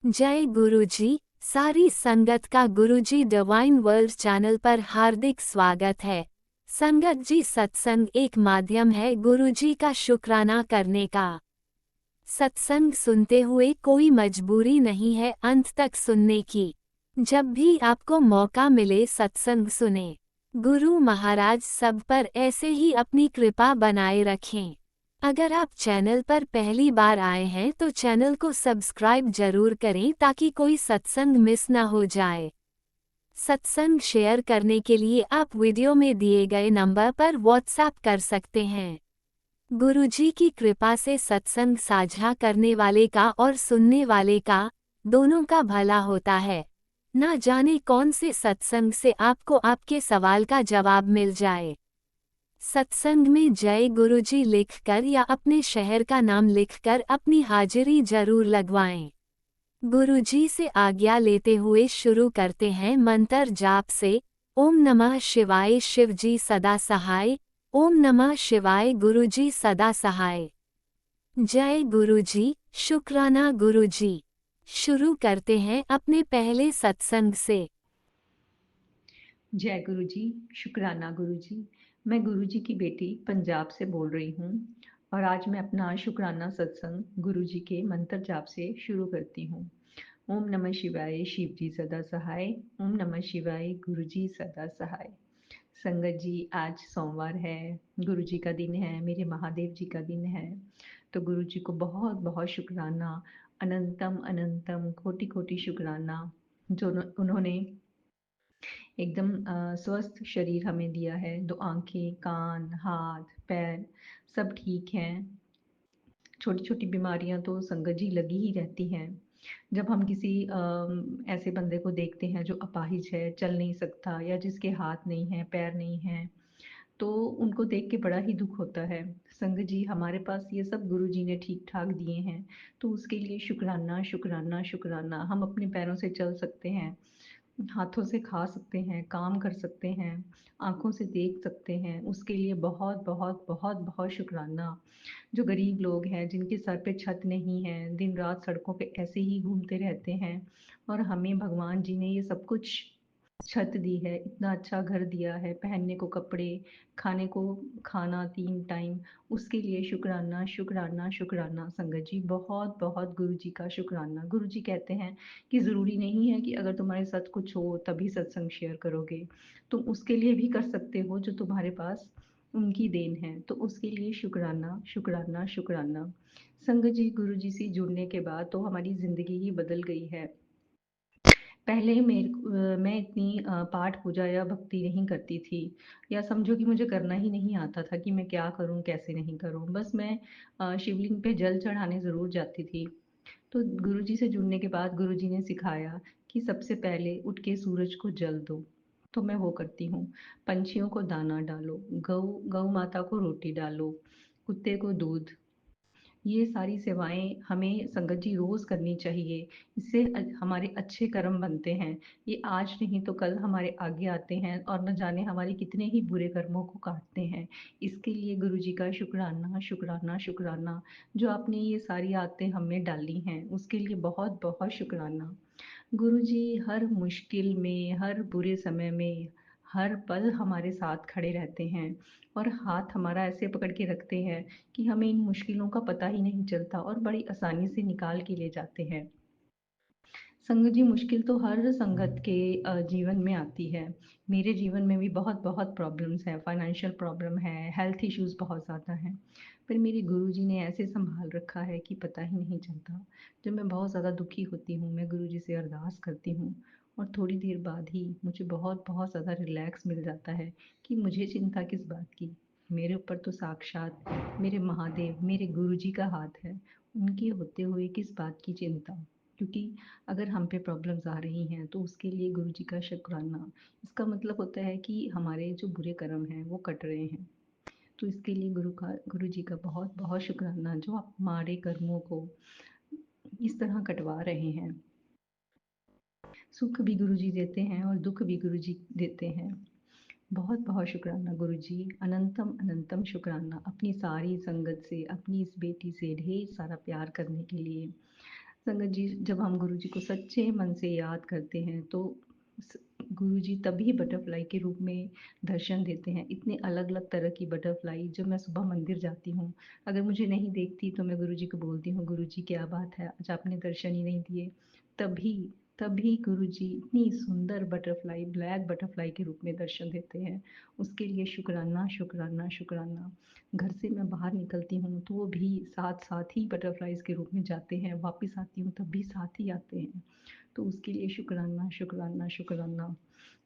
जय गुरुजी। सारी संगत का गुरुजी डिवाइन वर्ल्ड चैनल पर हार्दिक स्वागत है। संगत जी, सत्संग एक माध्यम है गुरुजी का शुक्राना करने का। सत्संग सुनते हुए कोई मजबूरी नहीं है अंत तक सुनने की। जब भी आपको मौका मिले सत्संग सुने। गुरु महाराज सब पर ऐसे ही अपनी कृपा बनाए रखें। अगर आप चैनल पर पहली बार आए हैं तो चैनल को सब्सक्राइब जरूर करें ताकि कोई सत्संग मिस न हो जाए। सत्संग शेयर करने के लिए आप वीडियो में दिए गए नंबर पर व्हाट्सएप कर सकते हैं। गुरुजी की कृपा से सत्संग साझा करने वाले का और सुनने वाले का, दोनों का भला होता है। ना जाने कौन से सत्संग से आपको आपके सवाल का जवाब मिल जाए। सत्संग में जय गुरुजी लिखकर या अपने शहर का नाम लिखकर अपनी हाजिरी जरूर लगवाएं। गुरुजी से आज्ञा लेते हुए शुरू करते हैं मंत्र जाप से। ओम नमः शिवाय शिवजी सदा सहाय। ओम नमः शिवाय गुरुजी सदा सहाय। जय गुरुजी, शुक्राना गुरुजी। शुरू करते हैं अपने पहले सत्संग से। जय गुरु जी, शुक्राना गुरु जी। मैं गुरु जी की बेटी पंजाब से बोल रही हूँ और आज मैं अपना शुक्राना सत्संग गुरु जी के मंत्र जाप से शुरू करती हूँ। ओम नमः शिवाय शिव जी सदा सहाय। ओम नमः शिवाय गुरु जी सदा सहाय। संगत जी, आज सोमवार है, गुरु जी का दिन है, मेरे महादेव जी का दिन है। तो गुरु जी को बहुत बहुत शुक्राना, अनंतम अनंतम कोटि कोटि शुक्राना, जो उन्होंने एकदम स्वस्थ शरीर हमें दिया है। 2 आँखें, कान, हाथ, पैर सब ठीक हैं। छोटी-छोटी बीमारियाँ तो संगत जी लगी ही रहती हैं। जब हम किसी ऐसे बंदे को देखते हैं जो अपाहिज है, चल नहीं सकता या जिसके हाथ नहीं हैं, पैर नहीं हैं, तो उनको देख के बड़ा ही दुःख होता है। संगत जी, हमारे पास ये सब गुरु जी ने ठीक-ठाक दिए हैं, तो उसके लिए शुक्राना, शुक्राना, शुक्राना। हम अपने पैरों से चल सकते हैं, हाथों से खा सकते हैं, काम कर सकते हैं, आँखों से देख सकते हैं, उसके लिए बहुत बहुत बहुत बहुत शुक्राना। जो गरीब लोग हैं, जिनके सर पे छत नहीं है, दिन रात सड़कों पे ऐसे ही घूमते रहते हैं और हमें भगवान जी ने ये सब कुछ छत दी है, इतना अच्छा घर दिया है, पहनने को कपड़े, खाने को खाना 3 टाइम, उसके लिए शुक्राना, शुक्राना, शुक्राना। संगत जी, बहुत बहुत गुरु जी का शुक्राना। गुरु जी कहते हैं कि ज़रूरी नहीं है कि अगर तुम्हारे साथ कुछ हो तभी सत्संग शेयर करोगे, तुम उसके लिए भी कर सकते हो जो तुम्हारे पास उनकी देन है। तो उसके लिए शुक्राना, शुक्राना, शुक्राना। संगत जी, गुरु जी से जुड़ने के बाद तो हमारी ज़िंदगी ही बदल गई है। पहले मैं इतनी पाठ पूजा या भक्ति नहीं करती थी, या समझो कि मुझे करना ही नहीं आता था कि मैं क्या करूं कैसे नहीं करूं। बस मैं शिवलिंग पे जल चढ़ाने ज़रूर जाती थी। तो गुरुजी से जुड़ने के बाद गुरुजी ने सिखाया कि सबसे पहले उठ के सूरज को जल दो। तो मैं वो करती हूँ। पंछियों को दाना डालो, गौ गौ माता को रोटी डालो, कुत्ते को दूध। ये सारी सेवाएं हमें संगत जी रोज करनी चाहिए। इससे हमारे अच्छे कर्म बनते हैं। ये आज नहीं तो कल हमारे आगे आते हैं और न जाने हमारे कितने ही बुरे कर्मों को काटते हैं। इसके लिए गुरु जी का शुक्राना, शुक्राना, शुक्राना। जो आपने ये सारी आदतें हमें डाली हैं उसके लिए बहुत बहुत शुक्राना। गुरु जी हर मुश्किल में, हर बुरे समय में, हर पल हमारे साथ खड़े रहते हैं और हाथ हमारा ऐसे पकड़ के रखते हैं कि हमें इन मुश्किलों का पता ही नहीं चलता और बड़ी आसानी से निकाल के ले जाते हैं। संगत जी, मुश्किल तो हर संगत के जीवन में आती है। मेरे जीवन में भी बहुत बहुत प्रॉब्लम्स हैं, फाइनेंशियल प्रॉब्लम है, हेल्थ इश्यूज बहुत ज़्यादा हैं, पर मेरे गुरु जी ने ऐसे संभाल रखा है कि पता ही नहीं चलता। जब मैं बहुत ज़्यादा दुखी होती हूँ, मैं गुरु जी से अरदास करती हूँ और थोड़ी देर बाद ही मुझे बहुत बहुत ज़्यादा रिलैक्स मिल जाता है कि मुझे चिंता किस बात की। मेरे ऊपर तो साक्षात मेरे महादेव, मेरे गुरु जी का हाथ है, उनके होते हुए किस बात की चिंता। क्योंकि अगर हम पे प्रॉब्लम्स आ रही हैं तो उसके लिए गुरु जी का शुक्राना, इसका मतलब होता है कि हमारे जो बुरे कर्म हैं वो कट रहे हैं। तो इसके लिए गुरु जी का बहुत बहुत शुक्राना, जो आप हमारे कर्मों को इस तरह कटवा रहे हैं। सुख भी गुरु जी देते हैं और दुख भी गुरु जी देते हैं। बहुत बहुत शुक्राना गुरु जी, अनंतम अनंतम शुक्राना अपनी सारी संगत से, अपनी इस बेटी से ढेर सारा प्यार करने के लिए। संगत जी, जब हम गुरु जी को सच्चे मन से याद करते हैं तो गुरु जी तभी बटरफ्लाई के रूप में दर्शन देते हैं। इतने अलग अलग तरह की बटरफ्लाई, जब मैं सुबह मंदिर जाती हूँ, अगर मुझे नहीं देखती तो मैं गुरु जी को बोलती हूँ, गुरु जी क्या बात है, आज आपने दर्शन ही नहीं दिए। तभी तभी गुरु जी इतनी सुंदर बटरफ्लाई, ब्लैक बटरफ्लाई के रूप में दर्शन देते हैं। उसके लिए शुक्राना शुक्राना शुक्राना। घर से मैं बाहर निकलती हूँ तो वो भी साथ साथ ही बटरफ्लाइज के रूप में जाते हैं, वापस आती हूँ तब भी साथ ही आते हैं। तो उसके लिए शुक्राना शुक्राना शुक्राना।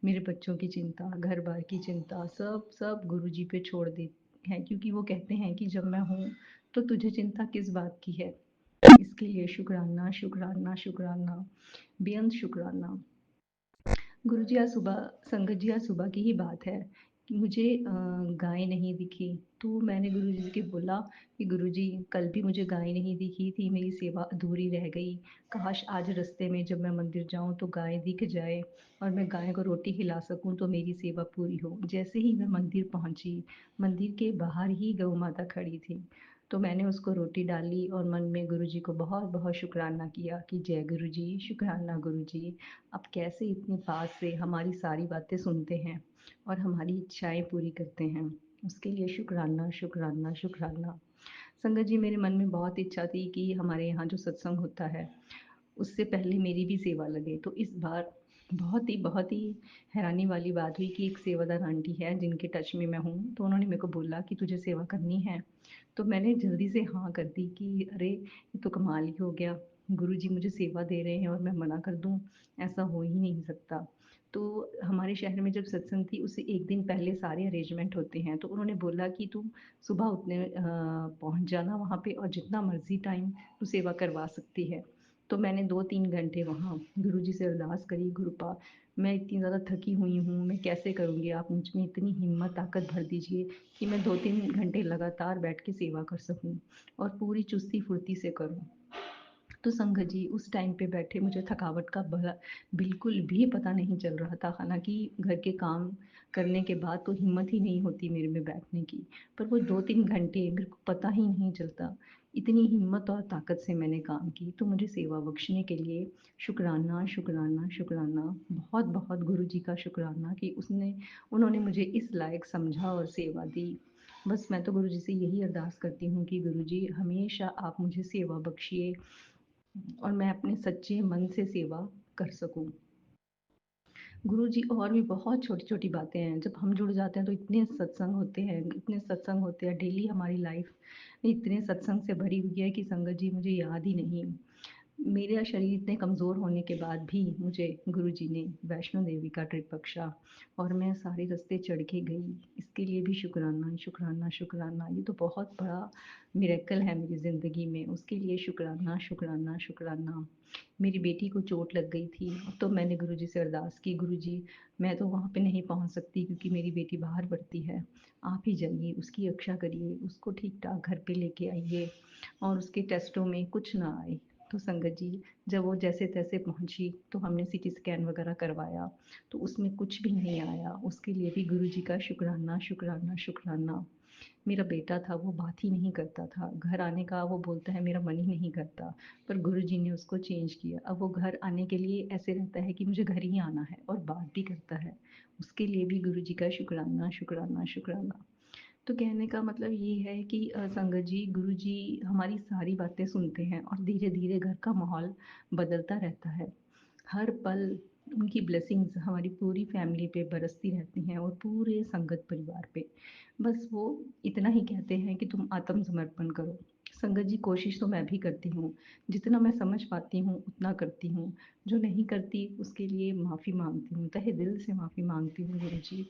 मेरे बच्चों की चिंता, घर बार की चिंता, सब सब गुरु जी पे छोड़ दी है, क्योंकि वो कहते हैं कि जब मैं हूँ तो तुझे चिंता किस बात की है। इसके लिए शुक्राना शुक्राना शुक्राना, बेअंत शुक्राना। गुरु जी आज सुबह, संगत जी आज सुबह की ही बात है कि मुझे गाय नहीं दिखी। तो मैंने गुरु जी से बोला कि गुरु जी, कल भी मुझे गाय नहीं दिखी थी, मेरी सेवा अधूरी रह गई। काश आज रास्ते में जब मैं मंदिर जाऊं तो गाय दिख जाए और मैं गाय को रोटी खिला सकूं तो मेरी सेवा पूरी हो। जैसे ही मैं मंदिर पहुंची, मंदिर के बाहर ही गौ माता खड़ी थी, तो मैंने उसको रोटी डाली और मन में गुरु जी को बहुत बहुत शुक्राना किया कि जय गुरु जी, शुक्राना गुरु जी, आप कैसे इतने पास से हमारी सारी बातें सुनते हैं और हमारी इच्छाएं पूरी करते हैं। उसके लिए शुक्राना शुक्राना शुक्राना। संगत जी, मेरे मन में बहुत इच्छा थी कि हमारे यहाँ जो सत्संग होता है उससे पहले मेरी भी सेवा लगे। तो इस बार बहुत ही हैरानी वाली बात हुई कि एक सेवादार आंटी है जिनके टच में मैं हूँ, तो उन्होंने मेरे को बोला कि तुझे सेवा करनी है। तो मैंने जल्दी से हाँ कर दी कि अरे ये तो कमाल ही हो गया, गुरु जी मुझे सेवा दे रहे हैं और मैं मना कर दूँ, ऐसा हो ही नहीं सकता। तो हमारे शहर में जब सत्संग थी उससे एक दिन पहले सारे अरेंजमेंट होते हैं, तो उन्होंने बोला कि तुम सुबह उतने पहुँच जाना वहाँ पे और जितना मर्जी टाइम तू सेवा करवा सकती है। तो मैंने 2-3 घंटे वहाँ गुरु जी से अरदास करी, गुरुपा मैं इतनी ज़्यादा थकी हुई हूँ, मैं कैसे करूँगी, आप मुझ में इतनी हिम्मत ताकत भर दीजिए कि मैं 2-3 घंटे लगातार बैठ के सेवा कर सकूँ और पूरी चुस्ती फुर्ती से करूँ। तो संगत जी, उस टाइम पे बैठे मुझे थकावट का बड़ा बिल्कुल भी पता नहीं चल रहा था। हालांकि घर के काम करने के बाद तो हिम्मत ही नहीं होती मेरे में बैठने की, पर वो 2-3 घंटे मेरे को पता ही नहीं चलता। इतनी हिम्मत और ताकत से मैंने काम की। तो मुझे सेवा बख्शने के लिए शुक्राना शुक्राना शुक्राना, बहुत बहुत गुरु जी का शुक्राना कि उसने उन्होंने मुझे इस लायक समझा और सेवा दी। बस मैं तो गुरु जी से यही अरदास करती हूँ कि गुरु जी हमेशा आप मुझे सेवा बख्शिए और मैं अपने सच्चे मन से सेवा कर सकूं। गुरु जी, और भी बहुत छोटी छोटी बातें हैं, जब हम जुड़ जाते हैं तो इतने सत्संग होते हैं, इतने सत्संग होते हैं, डेली हमारी लाइफ इतने सत्संग से भरी हुई है कि संगत जी मुझे याद ही नहीं। मेरा शरीर इतने कमज़ोर होने के बाद भी मुझे गुरुजी ने वैष्णो देवी का ट्रिप बख्शा और मैं सारे रास्ते चढ़ के गई। इसके लिए भी शुक्राना शुक्राना शुक्राना। ये तो बहुत बड़ा मिरेकल है मेरी ज़िंदगी में, उसके लिए शुक्राना शुक्राना शुक्राना। मेरी बेटी को चोट लग गई थी, तो मैंने गुरुजी से अरदास की, गुरुजी मैं तो वहाँ पे नहीं पहुँच सकती क्योंकि मेरी बेटी बाहर पढ़ती है, आप ही जाइए, उसकी रक्षा करिए, उसको ठीक ठाक घर पे लेके आइए और उसके टेस्टों में कुछ ना आए। तो संगत जी, जब वो जैसे तैसे पहुंची तो हमने सीटी स्कैन वगैरह करवाया तो उसमें कुछ भी नहीं आया। उसके लिए भी गुरु जी का शुक्राना शुक्राना शुक्राना। मेरा बेटा था, वो बात ही नहीं करता था, घर आने का वो बोलता है मेरा मन ही नहीं करता, पर गुरु जी ने उसको चेंज किया। अब वो घर आने के लिए ऐसे रहता है कि मुझे घर ही आना है और बात भी करता है। उसके लिए भी गुरु जी का शुक्राना शुक्राना शुक्राना। तो कहने का मतलब ये है कि संगत जी, गुरु जी हमारी सारी बातें सुनते हैं और धीरे धीरे घर का माहौल बदलता रहता है। हर पल उनकी ब्लेसिंग्स हमारी पूरी फैमिली पे बरसती रहती हैं और पूरे संगत परिवार पे। बस वो इतना ही कहते हैं कि तुम आत्मसमर्पण करो। संगत जी, कोशिश तो मैं भी करती हूँ, जितना मैं समझ पाती हूँ उतना करती हूँ, जो नहीं करती उसके लिए माफ़ी मांगती हूँ, तहे दिल से माफ़ी मांगती हूँ। गुरु जी,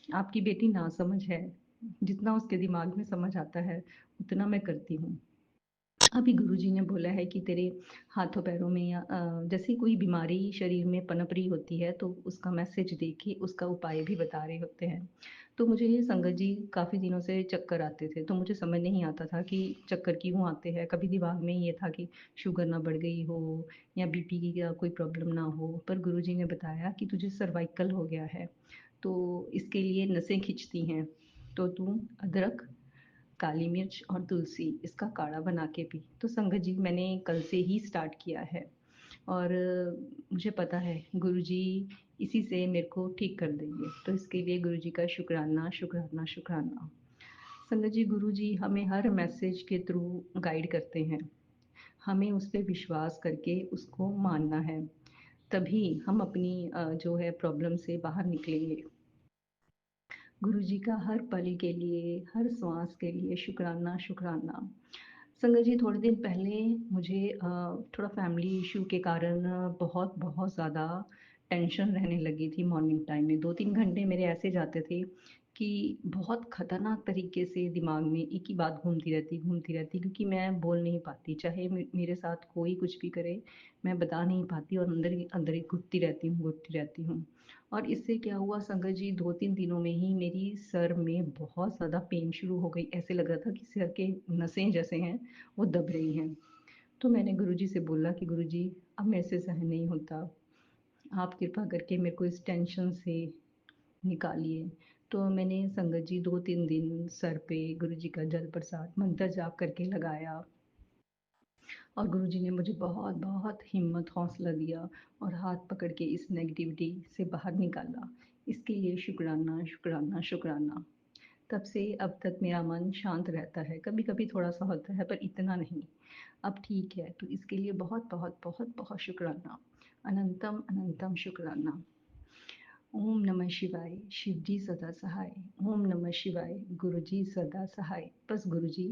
आपकी बेटी नासमझ है, जितना उसके दिमाग में समझ आता है उतना मैं करती हूँ। अभी गुरुजी ने बोला है कि तेरे हाथों पैरों में या जैसे कोई बीमारी शरीर में पनप रही होती है तो उसका मैसेज दे के उसका उपाय भी बता रहे होते हैं। तो मुझे ये संगत जी काफ़ी दिनों से चक्कर आते थे, तो मुझे समझ नहीं आता था कि चक्कर क्यों आते हैं। कभी दिमाग में ये था कि शुगर ना बढ़ गई हो या बीपी की या कोई प्रॉब्लम ना हो, पर गुरुजी ने बताया कि तुझे सर्वाइकल हो गया है, तो इसके लिए नसें खिंचती हैं, तो तू अदरक काली मिर्च और तुलसी इसका काढ़ा बना के पी। तो संगत जी मैंने कल से ही स्टार्ट किया है और मुझे पता है गुरुजी इसी से मेरे को ठीक कर देंगे। तो इसके लिए गुरुजी का शुक्राना शुक्राना शुक्राना। संगत जी गुरुजी हमें हर मैसेज के थ्रू गाइड करते हैं। हमें उस पे विश्वास करके उसको मानना है, तभी हम अपनी जो है प्रॉब्लम से बाहर निकलेंगे। गुरुजी का हर पल के लिए, हर श्वास के लिए शुक्राना शुक्राना। संगत जी थोड़े दिन पहले मुझे थोड़ा फैमिली इशू के कारण बहुत बहुत ज़्यादा टेंशन रहने लगी थी। मॉर्निंग टाइम में 2-3 घंटे मेरे ऐसे जाते थे कि बहुत खतरनाक तरीके से दिमाग में एक ही बात घूमती रहती, क्योंकि मैं बोल नहीं पाती, चाहे मेरे साथ कोई कुछ भी करे मैं बता नहीं पाती और अंदर ही घुटती रहती हूँ। और इससे क्या हुआ संगत जी, 2-3 दिनों में ही मेरी सर में बहुत ज़्यादा पेन शुरू हो गई। ऐसे लग रहा था कि सर के नसें जैसे हैं वो दब रही हैं। तो मैंने गुरुजी से बोला कि गुरुजी अब मेरे से सहन नहीं होता, आप कृपा करके मेरे को इस टेंशन से निकालिए। तो मैंने संगत जी 2-3 दिन सर पे गुरुजी का जल प्रसाद मंत्र जाप करके लगाया और गुरुजी ने मुझे बहुत बहुत हिम्मत हौसला दिया और हाथ पकड़ के इस नेगेटिविटी से बाहर निकाला। इसके लिए शुक्राना शुक्राना शुक्राना। तब से अब तक मेरा मन शांत रहता है। कभी कभी थोड़ा सा होता है पर इतना नहीं। अब ठीक है, तो इसके लिए बहुत बहुत बहुत बहुत शुक्राना। अनंतम अनंतम शुक्राना। ओम नमः शिवाय, शिव जी सदा सहाय। ओम नमः शिवाय, गुरु जी सदा सहाय। बस गुरु जी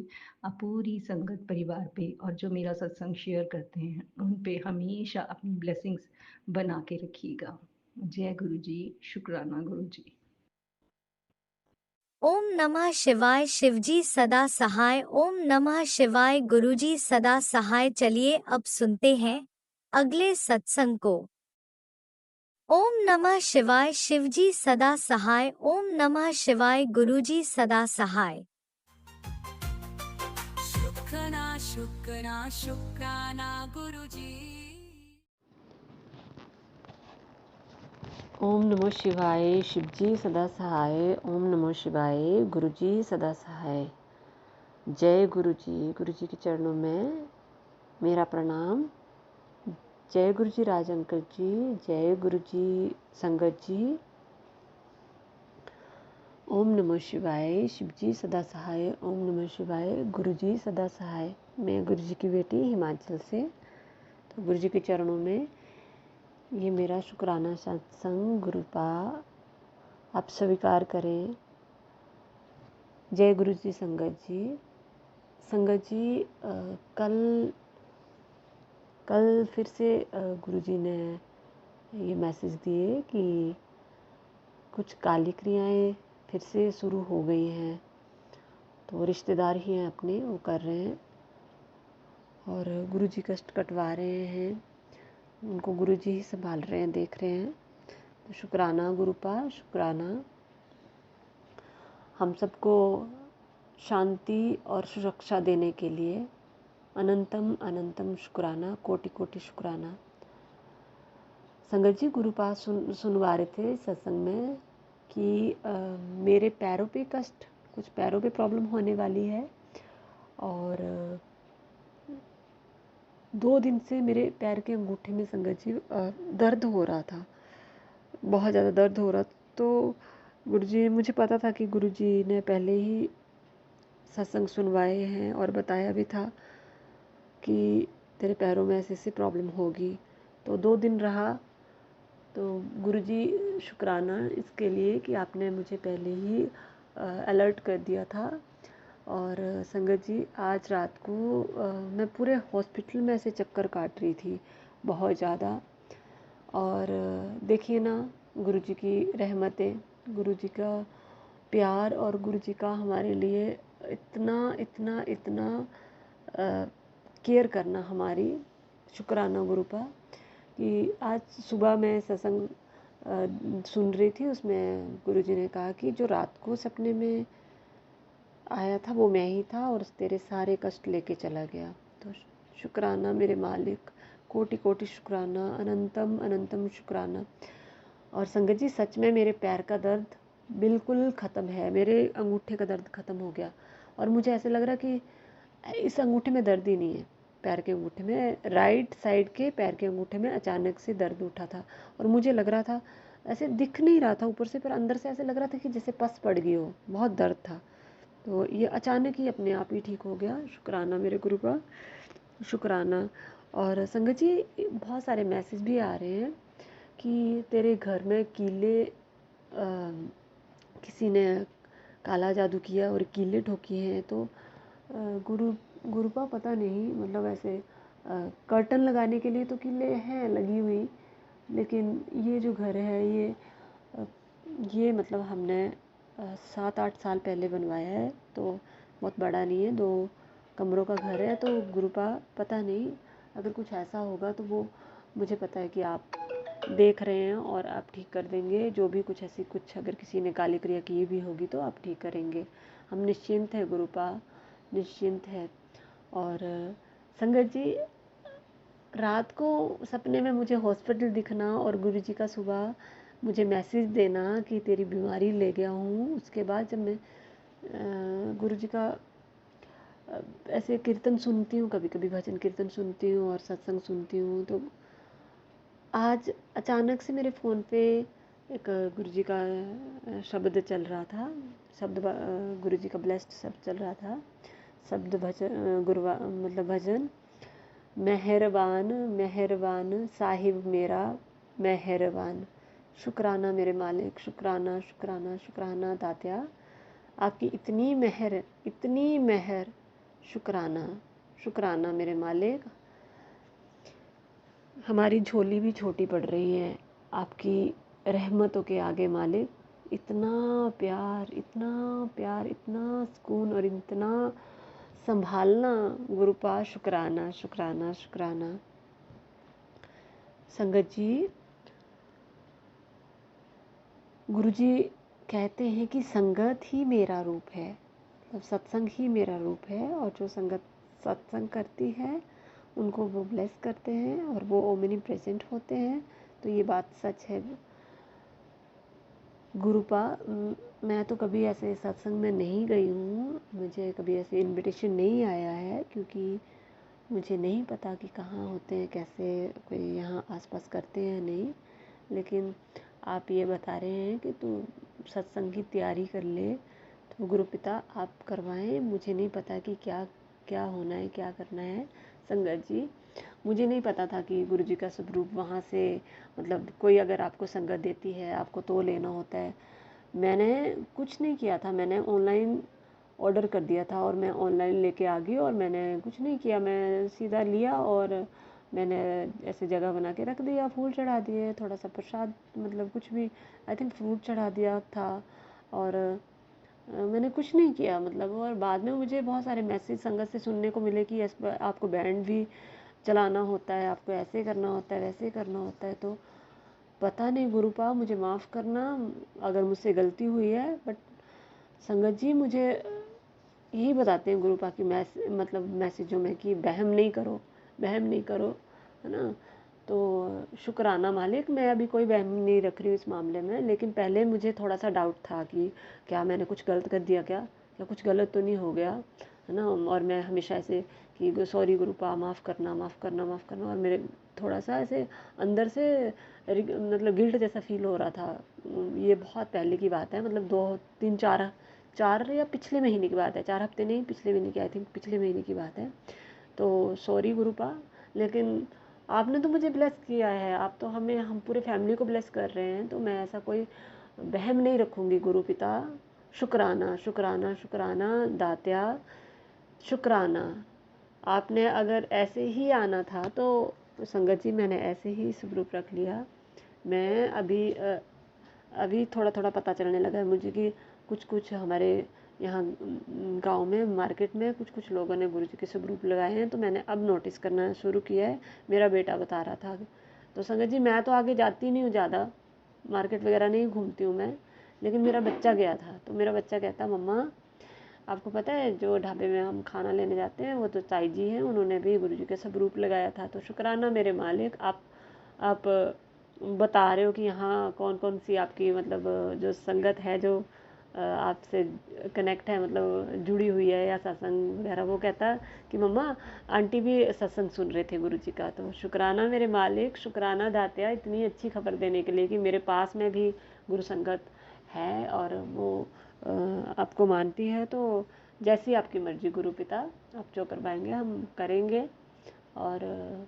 आप पूरी संगत परिवार पे और जो मेरा सत्संग शेयर करते हैं उन पे हमेशा अपनी ब्लेसिंग्स बना के रखिएगा। जय गुरु जी, शुक्राना गुरु जी। ओम नमः शिवाय, शिवजी सदा सहाय। ओम नमः शिवाय, गुरुजी सदा सहाय। चलिए अब सुनते हैं अगले सत्संग को। ओम नमः शिवाय, शिवजी सदा सहाय। ओम नमः शिवाय, गुरुजी सदा सहाय। शुक्राना शुक्राना शुक्राना गुरुजी। ओम नमो शिवाय, शिवजी सदा सहाय। ओम नमो शिवाय, गुरुजी सदा सहाय। जय गुरुजी। गुरुजी के चरणों में मेरा प्रणाम। जय गुरुजी राज अंकल जी, जय गुरुजी संगत जी। ओम नमो शिवाय, शिवजी सदा सहाय। ओम नमो शिवाय, गुरुजी सदा सहाय। मैं गुरुजी की बेटी हिमाचल से। तो गुरुजी के चरणों में ये मेरा शुक्राना सत्संग गुरुपा आप स्वीकार करें। जय गुरु जी संगत जी। संगत जी कल फिर से गुरु जी ने ये मैसेज दिए कि कुछ काली क्रियाएं फिर से शुरू हो गई हैं। तो रिश्तेदार ही हैं अपने, वो कर रहे हैं और गुरु जी कष्ट कटवा रहे हैं। उनको गुरु जी ही संभाल रहे हैं, देख रहे हैं। तो शुक्राना गुरुपा, शुक्राना। हम सबको शांति और सुरक्षा देने के लिए अनंतम अनंतम शुक्राना, कोटि कोटि शुक्राना। संगत जी गुरुपा सुनवा रहे थे सत्संग में कि मेरे पैरों पे कष्ट, कुछ पैरों पे प्रॉब्लम होने वाली है और 2 दिन से मेरे पैर के अंगूठे में संगत जी दर्द हो रहा था, बहुत ज़्यादा दर्द हो रहा। तो गुरुजी, मुझे पता था कि गुरुजी ने पहले ही सत्संग सुनवाए हैं और बताया भी था कि तेरे पैरों में ऐसी प्रॉब्लम होगी। तो 2 दिन रहा। तो गुरुजी शुक्राना इसके लिए कि आपने मुझे पहले ही अलर्ट कर दिया था। और संगत जी आज रात को मैं पूरे हॉस्पिटल में ऐसे चक्कर काट रही थी बहुत ज़्यादा। और देखिए ना, गुरुजी की रहमतें, गुरुजी का प्यार और गुरुजी का हमारे लिए इतना इतना इतना केयर करना हमारी। शुक्राना गुरुपा कि आज सुबह मैं सत्संग सुन रही थी, उसमें गुरुजी ने कहा कि जो रात को सपने में आया था वो मैं ही था और तेरे सारे कष्ट लेके चला गया। तो शुक्राना मेरे मालिक, कोटि कोटि शुक्राना, अनंतम अनंतम शुक्राना। और संगत जी सच में मेरे पैर का दर्द बिल्कुल ख़त्म है, मेरे अंगूठे का दर्द ख़त्म हो गया। और मुझे ऐसे लग रहा कि इस अंगूठे में दर्द ही नहीं है। पैर के अंगूठे में, राइट साइड के पैर के अंगूठे में अचानक से दर्द उठा था और मुझे लग रहा था, ऐसे दिख नहीं रहा था ऊपर से, पर अंदर से ऐसे लग रहा था कि जैसे पस पड़ गई हो, बहुत दर्द था। तो ये अचानक ही अपने आप ही ठीक हो गया। शुक्राना मेरे गुरु का, शुक्राना। और संगत जी, बहुत सारे मैसेज भी आ रहे हैं कि तेरे घर में कीले, किसी ने काला जादू किया और कीले ठोकी हैं। तो गुरु गुरुपा पता नहीं, मतलब ऐसे कर्टन लगाने के लिए तो कीले हैं लगी हुई, लेकिन ये जो घर है अ, ये मतलब हमने 7-8 साल पहले बनवाया है, तो बहुत बड़ा नहीं है, 2 कमरों का घर है। तो गुरुपा पता नहीं, अगर कुछ ऐसा होगा तो वो, मुझे पता है कि आप देख रहे हैं और आप ठीक कर देंगे। जो भी कुछ ऐसी कुछ अगर किसी ने काली क्रिया की भी होगी तो आप ठीक करेंगे। हम निश्चिंत है गुरुपा, निश्चिंत है। और संगत जी, रात को सपने में मुझे हॉस्पिटल दिखना और गुरुजी का सुबह मुझे मैसेज देना कि तेरी बीमारी ले गया हूँ। उसके बाद जब मैं गुरुजी का ऐसे कीर्तन सुनती हूँ, कभी कभी भजन कीर्तन सुनती हूँ और सत्संग सुनती हूँ, तो आज अचानक से मेरे फ़ोन पे एक गुरुजी का शब्द चल रहा था, गुरुजी का ब्लेस्ड शब्द चल रहा था, शब्द भजन, गुरुवा मतलब भजन, मेहरबान मेहरबान साहिब मेरा मेहरबान, शुक्राना मेरे मालिक, शुक्राना शुक्राना शुक्राना दात्या, आपकी इतनी मेहर, शुक्राना शुक्राना मेरे मालिक। हमारी झोली भी छोटी पड़ रही है आपकी रहमतों के आगे मालिक। इतना प्यार, इतना प्यार, इतना सुकून और इतना संभालना गुरुपा, शुक्राना शुक्राना शुक्राना। संगत जी, गुरुजी कहते हैं कि संगत ही मेरा रूप है, मतलब सत्संग ही मेरा रूप है, और जो संगत सत्संग करती है उनको वो ब्लेस करते हैं और वो ओमनी प्रेजेंट होते हैं। तो ये बात सच है गुरुपा। मैं तो कभी ऐसे सत्संग में नहीं गई हूँ, मुझे कभी ऐसे इनविटेशन नहीं आया है, क्योंकि मुझे नहीं पता कि कहाँ होते हैं, कैसे कोई यहाँ आसपास करते हैं नहीं। लेकिन आप ये बता रहे हैं कि तू सत्संग की तैयारी कर ले, तो गुरुपिता आप करवाएं। मुझे नहीं पता कि क्या क्या होना है, क्या करना है। संगत जी, मुझे नहीं पता था कि गुरुजी का स्वरूप वहाँ से, मतलब कोई अगर आपको संगत देती है आपको तो लेना होता है। मैंने कुछ नहीं किया था, मैंने ऑनलाइन ऑर्डर कर दिया था और मैं ऑनलाइन लेके आ गई, और मैंने कुछ नहीं किया, मैं सीधा लिया और मैंने ऐसे जगह बना के रख दिया, फूल चढ़ा दिए, थोड़ा सा प्रसाद, मतलब कुछ भी, आई थिंक फ्रूट चढ़ा दिया था, और मैंने कुछ नहीं किया मतलब। और बाद में मुझे बहुत सारे मैसेज संगत से सुनने को मिले कि आपको बैंड भी चलाना होता है, आपको ऐसे करना होता है, वैसे करना होता है। तो पता नहीं गुरुपा, मुझे माफ़ करना अगर मुझसे गलती हुई है, बट संगत जी मुझे यही बताते हैं गुरुपा की मतलब मैसेजों में कि वहम नहीं करो, वहम नहीं करो, है ना। तो शुक्राना मालिक, मैं अभी कोई वहम नहीं रख रही हूँ इस मामले में, लेकिन पहले मुझे थोड़ा सा डाउट था कि क्या मैंने कुछ गलत कर दिया, क्या कुछ गलत तो नहीं हो गया, है ना। और मैं हमेशा ऐसे कि सॉरी गुरुपा, माफ़ करना माफ़ करना माफ़ करना, और मेरे थोड़ा सा ऐसे अंदर से मतलब गिल्ट जैसा फील हो रहा था। ये बहुत पहले की बात है, मतलब 2-3-4 या पिछले महीने की बात है, 4 हफ्ते नहीं, पिछले महीने की, आई थिंक पिछले महीने की बात है। तो सॉरी गुरुपा, लेकिन आपने तो मुझे ब्लेस किया है, आप तो हम पूरे फैमिली को ब्लेस कर रहे हैं, तो मैं ऐसा कोई वहम नहीं रखूँगी गुरु पिता। शुक्राना शुक्राना शुक्राना दात्या, शुक्राना। आपने अगर ऐसे ही आना था तो संगत जी मैंने ऐसे ही स्वरूप रख लिया। मैं अभी थोड़ा थोड़ा पता चलने लगा है मुझे कि कुछ कुछ हमारे यहाँ गांव में, मार्केट में कुछ कुछ लोगों ने गुरुजी के स्वरूप लगाए हैं, तो मैंने अब नोटिस करना शुरू किया है। मेरा बेटा बता रहा था। तो संगत जी, मैं तो आगे जाती नहीं हूँ ज़्यादा, मार्केट वगैरह नहीं घूमती हूँ मैं, लेकिन मेरा बच्चा गया था, तो मेरा बच्चा कहता, मम्मा आपको पता है जो ढाबे में हम खाना लेने जाते हैं वो तो ताई जी हैं, उन्होंने भी गुरुजी का स्वरूप लगाया था। तो शुक्राना मेरे मालिक, आप बता रहे हो कि यहाँ कौन कौन सी आपकी मतलब जो संगत है, जो आपसे कनेक्ट है, मतलब जुड़ी हुई है या सत्संग वगैरह, वो कहता कि मम्मा आंटी भी सत्संग सुन रहे थे गुरु जी का। तो शुक्राना मेरे मालिक, शुक्राना दात्या, इतनी अच्छी खबर देने के लिए कि मेरे पास में भी गुरु संगत है और वो आपको मानती है। तो जैसी आपकी मर्जी गुरु पिता, आप जो करवाएंगे हम करेंगे। और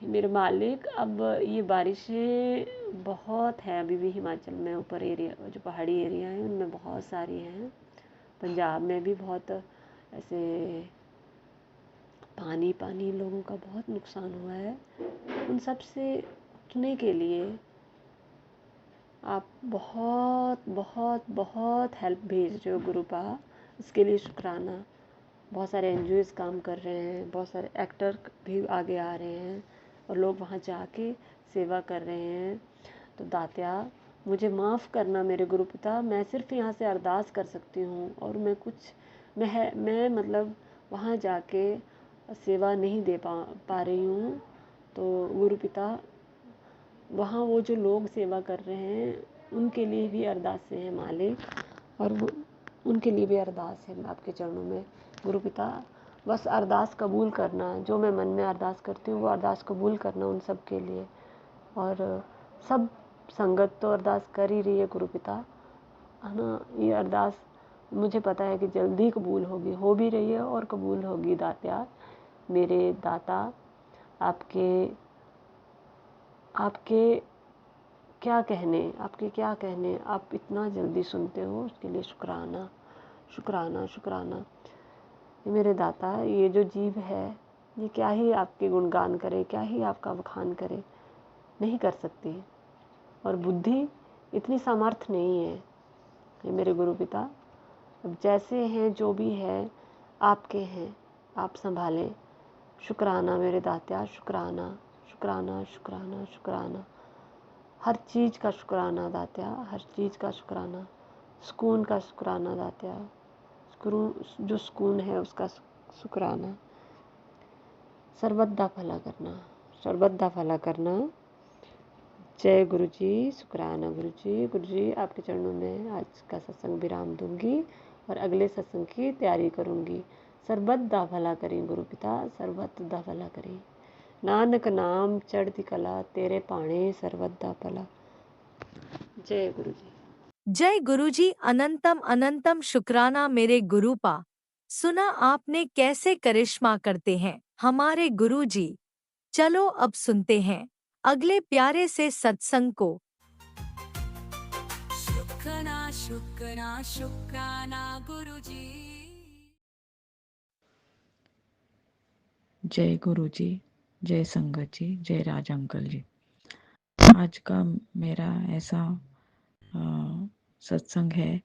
मेरे मालिक, अब ये बारिशें बहुत हैं अभी भी हिमाचल में, ऊपर एरिया जो पहाड़ी एरिया है उनमें बहुत सारी हैं। पंजाब में भी बहुत ऐसे पानी पानी लोगों का बहुत नुकसान हुआ है। उन सब से उठने के लिए आप बहुत बहुत बहुत हेल्प भेज रहे हो गुरुपा, इसके लिए शुक्राना। बहुत सारे एनजीओज काम कर रहे हैं, बहुत सारे एक्टर भी आगे आ रहे हैं और लोग वहाँ जाके सेवा कर रहे हैं। तो दात्या, मुझे माफ़ करना मेरे गुरु पिता, मैं सिर्फ यहाँ से अरदास कर सकती हूँ और मैं मतलब वहाँ जाके सेवा नहीं दे पा रही हूँ। तो गुरु पिता, वहाँ वो जो लोग सेवा कर रहे हैं उनके लिए भी अरदासें हैं मालिक, और वो उनके लिए भी अरदास है आपके चरणों में गुरु पिता। बस अरदास कबूल करना, जो मैं मन में अरदास करती हूँ वो अरदास कबूल करना उन सब के लिए। और सब संगत तो अरदास कर ही रही है गुरु पिता, है ना। ये अरदास मुझे पता है कि जल्दी कबूल होगी, हो भी रही है और कबूल होगी। दात्या मेरे दाता, आपके क्या कहने, आप इतना जल्दी सुनते हो, उसके लिए शुक्राना शुक्राना शुक्राना। ये मेरे दाता, ये जो जीव है ये क्या ही आपके गुणगान करे, क्या ही आपका बखान करे, नहीं कर सकती। और बुद्धि इतनी सामर्थ्य नहीं है। ये मेरे गुरु पिता, अब जैसे हैं जो भी है आपके हैं, आप संभालें। शुक्राना मेरे दात्या, शुक्राना शुक्राना शुक्राना शुक्राना, हर चीज़ का शुक्राना दात्या, हर चीज़ का शुक्राना। सुकून का शुक्राना दात्या, जो सुकून है उसका शुक्राना। सर्वदा भला करना, सर्वदा भला करना। जय गुरु जी, शुक्राना गुरु जी। गुरु जी, आपके चरणों में आज का सत्संग विराम दूंगी और अगले सत्संग की तैयारी करूंगी। सर्वदा भला करें गुरु पिता, सर्वदा भला करें। नानक नाम चढ़ती कला, तेरे पाणे सर्वदा भला। जय गुरु जी। जय गुरुजी, अनंतम अनंतम शुक्राना मेरे गुरुपा। सुना आपने कैसे करिश्मा करते हैं हमारे गुरुजी। चलो अब सुनते हैं अगले प्यारे से सत्संग को। शुक्राना शुक्राना शुक्राना गुरुजी। जय गुरु जी, जय संगत जी, जय राज अंकल जी। आज का मेरा ऐसा सत्संग है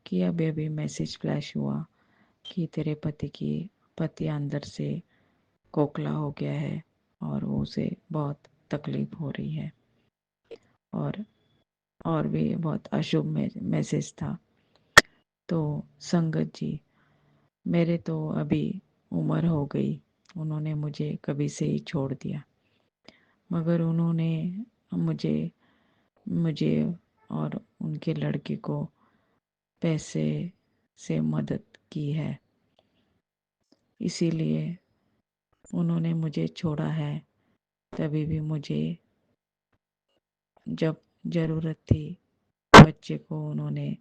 कि अभी अभी मैसेज फ्लैश हुआ कि तेरे पति अंदर से खोखला हो गया है और उसे बहुत तकलीफ हो रही है। और भी बहुत अशुभ मैसेज था। तो संगत जी, मेरे तो अभी उम्र हो गई, उन्होंने मुझे कभी से ही छोड़ दिया, मगर उन्होंने मुझे और उनके लड़के को पैसे से मदद की है, इसीलिए उन्होंने मुझे छोड़ा है। तभी भी मुझे जब ज़रूरत थी बच्चे को उन्होंने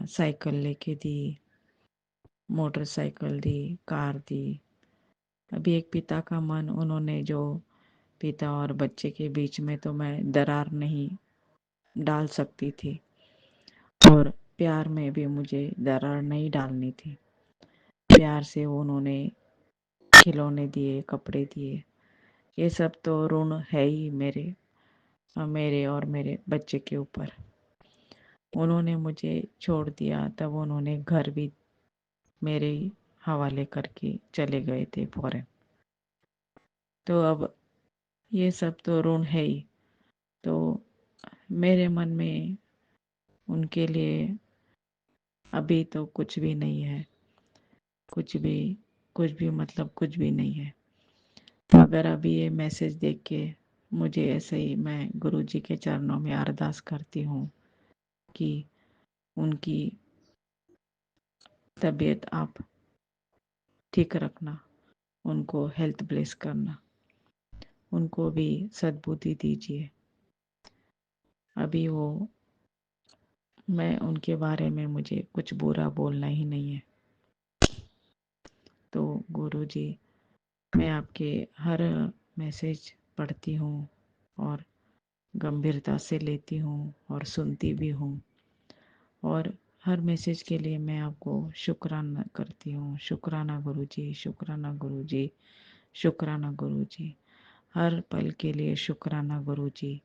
साइकिल लेके दी, मोटरसाइकिल दी, कार दी। अभी एक पिता का मन, उन्होंने जो पिता और बच्चे के बीच में तो मैं दरार नहीं डाल सकती थी और प्यार में भी मुझे दरार नहीं डालनी थी। प्यार से उन्होंने खिलौने दिए, कपड़े दिए। ये सब तो ऋण है ही मेरे और मेरे बच्चे के ऊपर। उन्होंने मुझे छोड़ दिया, तब उन्होंने घर भी मेरे हवाले करके चले गए थे फॉरेन। तो अब ये सब तो ऋण है ही। तो मेरे मन में उनके लिए अभी तो कुछ भी नहीं है, कुछ भी मतलब कुछ भी नहीं है। अगर अभी ये मैसेज देख के मुझे ऐसे ही, मैं गुरु जी के चरणों में अरदास करती हूँ कि उनकी तबीयत आप ठीक रखना, उनको हेल्थ ब्लेस करना, उनको भी सद्बुद्धि दीजिए। अभी वो मैं उनके बारे में मुझे कुछ बुरा बोलना ही नहीं है। तो गुरु जी, मैं आपके हर मैसेज पढ़ती हूँ और गंभीरता से लेती हूँ और सुनती भी हूँ, और हर मैसेज के लिए मैं आपको शुक्राना करती हूँ। शुक्राना गुरु जी, शुक्राना गुरु जी, शुक्राना गुरु जी। हर पल के लिए शुक्राना गुरु जी।